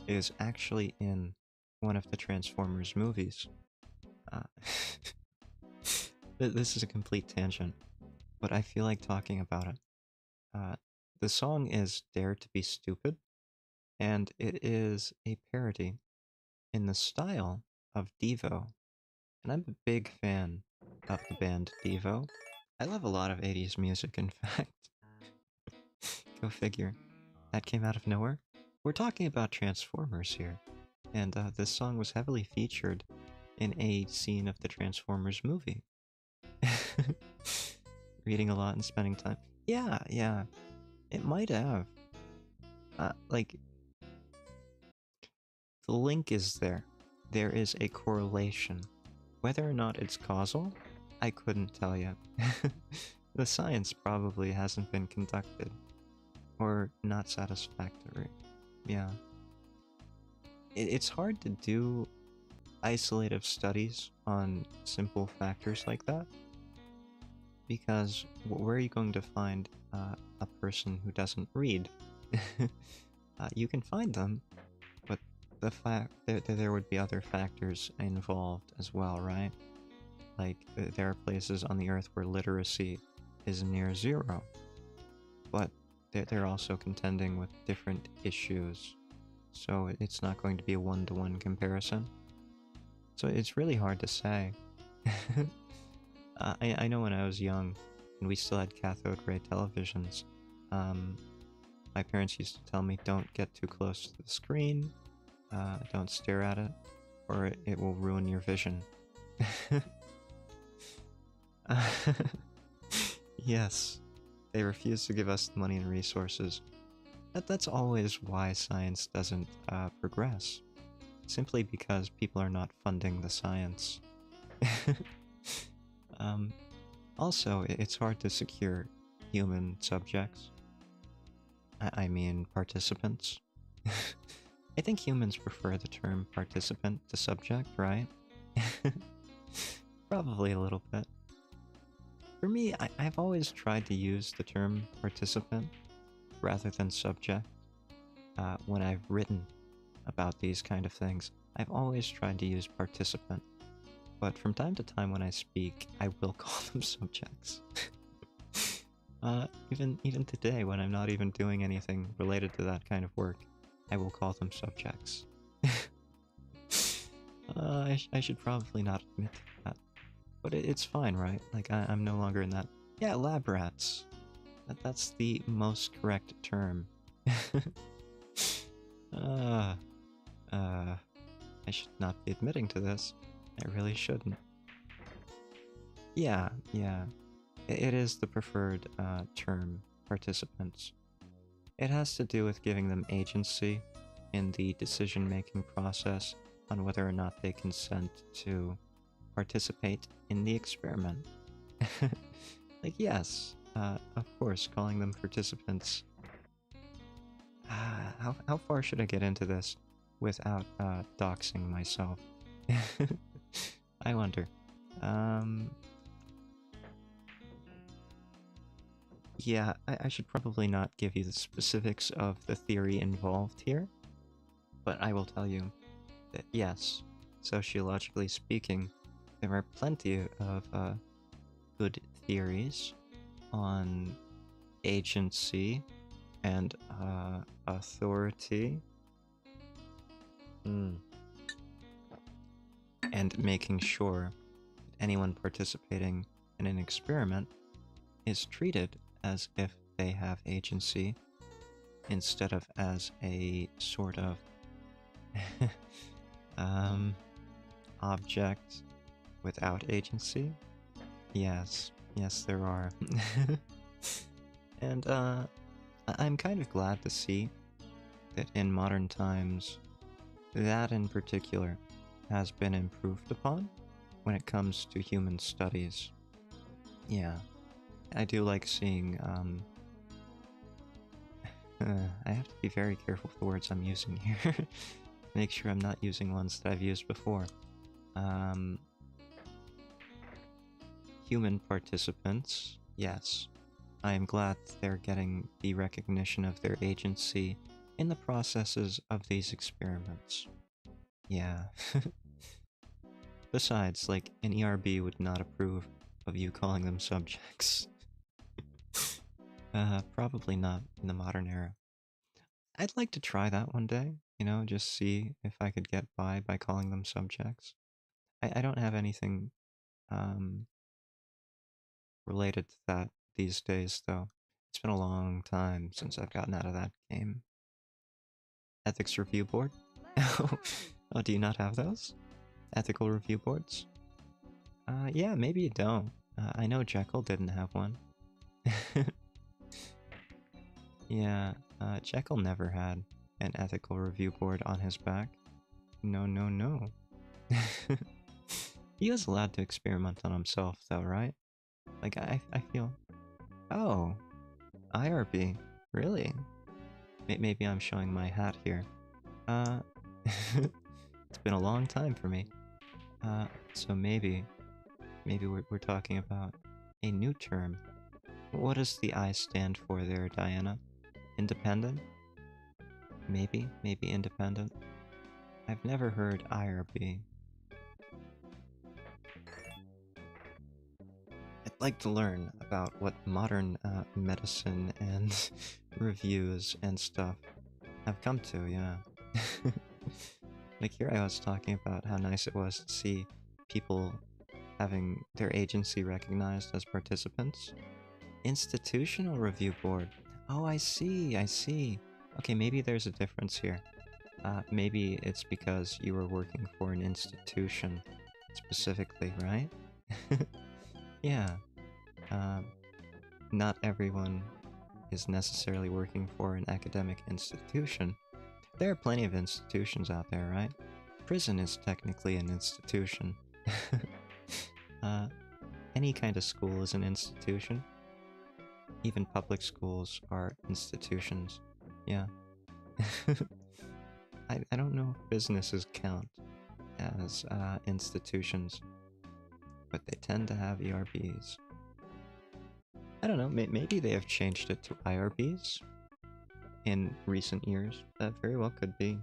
S1: is actually in one of the Transformers movies. This is a complete tangent, but I feel like talking about it. The song is Dare to Be Stupid, and it is a parody in the style of Devo. And I'm a big fan of the band Devo. I love a lot of 80s music, in fact. Go figure. That came out of nowhere. We're talking about Transformers here, and this song was heavily featured in a scene of the Transformers movie. Reading a lot and spending time. Yeah, yeah. It might have. Like, the link is there. There is a correlation. Whether or not it's causal, I couldn't tell you. The science probably hasn't been conducted. Or not satisfactory. Yeah. It's hard to do isolative studies on simple factors like that, because where are you going to find a person who doesn't read? You can find them, but the fact that there would be other factors involved as well, right? Like, there are places on the earth where literacy is near zero, but they're also contending with different issues, so it's not going to be a one-to-one comparison. So it's really hard to say. I know when I was young, and we still had cathode ray televisions, my parents used to tell me, don't get too close to the screen, don't stare at it, or it will ruin your vision. Yes, they refuse to give us the money and resources. That's always why science doesn't progress. Simply because people are not funding the science. Also, it's hard to secure human subjects. I mean, participants. I think humans prefer the term participant to subject, right? Probably a little bit. For me, I've always tried to use the term participant rather than subject. When I've written about these kind of things, I've always tried to use participant. But from time to time when I speak, I will call them subjects. Even today, when I'm not even doing anything related to that kind of work, I will call them subjects. I should probably not admit that. But it's fine, right? Like, I'm no longer in that. Yeah, lab rats. That's the most correct term. Uh, uh, I should not be admitting to this. I really shouldn't. Yeah, yeah. It is the preferred term, participants. It has to do with giving them agency in the decision-making process on whether or not they consent to participate in the experiment. Like, yes, of course, calling them participants. How far should I get into this without doxing myself? I wonder. Yeah, I should probably not give you the specifics of the theory involved here, but I will tell you that yes, sociologically speaking, there are plenty of good theories on agency and authority. And making sure anyone participating in an experiment is treated as if they have agency instead of as a sort of object without agency. Yes, there are. And I'm kind of glad to see that in modern times, that in particular has been improved upon when it comes to human studies. Yeah, I do like seeing, I have to be very careful with the words I'm using here. Make sure I'm not using ones that I've used before. Human participants, yes. I am glad they're getting the recognition of their agency in the processes of these experiments. Yeah. Besides, like, an ERB would not approve of you calling them subjects. Probably not in the modern era. I'd like to try that one day, you know, just see if I could get by calling them subjects. I don't have anything, related to that these days, though. It's been a long time since I've gotten out of that game. Ethics review board? Oh, do you not have those? Ethical review boards? Yeah, maybe you don't. I know Jekyll didn't have one. Yeah, Jekyll never had an ethical review board on his back. No, no, no. He was allowed to experiment on himself, though, right? Like, I feel... Oh, IRB. Really? Maybe I'm showing my hat here. It's been a long time for me. So maybe we're talking about a new term. What does the I stand for there, Diana? Independent? Maybe independent. I've never heard IRB. I'd like to learn about what modern medicine and reviews and stuff have come to, yeah. Like here I was talking about how nice it was to see people having their agency recognized as participants. Institutional review board. Oh, I see. Okay, maybe there's a difference here. Maybe it's because you were working for an institution specifically, right? Yeah. Not everyone is necessarily working for an academic institution. There are plenty of institutions out there, right? Prison is technically an institution. Any kind of school is an institution. Even public schools are institutions. Yeah. I don't know if businesses count as institutions, but they tend to have ERBs. I don't know, maybe they have changed it to IRBs in recent years. That very well could be.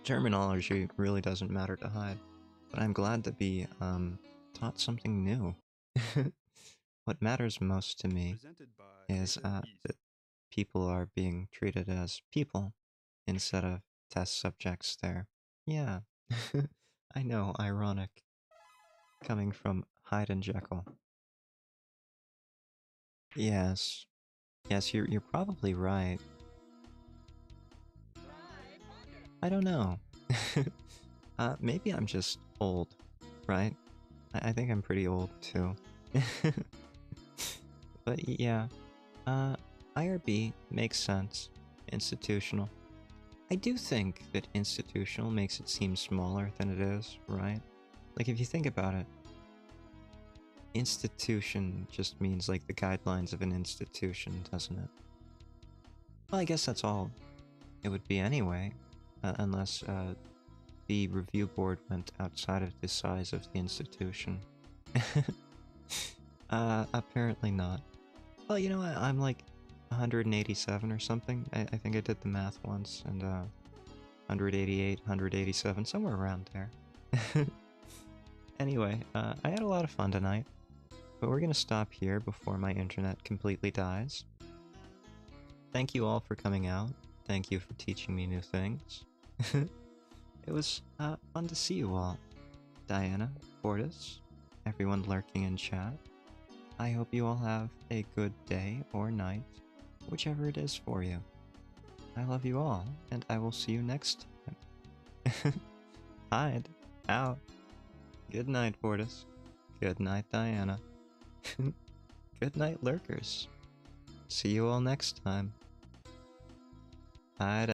S1: Terminology really doesn't matter to Hyde, but I'm glad to be taught something new. What matters most to me is that people are being treated as people instead of test subjects there. Yeah, I know, ironic. Coming from Hyde and Jekyll. Yes, Yes, you're probably right. I don't know. Maybe I'm just old, right? I think I'm pretty old too. But yeah, IRB makes sense. Institutional. I do think that institutional makes it seem smaller than it is, right? Like, if you think about it, institution just means like the guidelines of an institution, doesn't it? Well, I guess that's all it would be anyway, unless the review board went outside of the size of the institution. Apparently not. Well, you know, I'm like 187 or something. I think I did the math once, and 188, 187, somewhere around there. Anyway, I had a lot of fun tonight, but we're gonna stop here before my internet completely dies. Thank you all for coming out. Thank you for teaching me new things. It was fun to see you all. Diana, Fortis, everyone lurking in chat. I hope you all have a good day or night, whichever it is for you. I love you all, and I will see you next time. Hyde, out. Good night, Fortis. Good night, Diana. Good night, lurkers. See you all next time. Hyde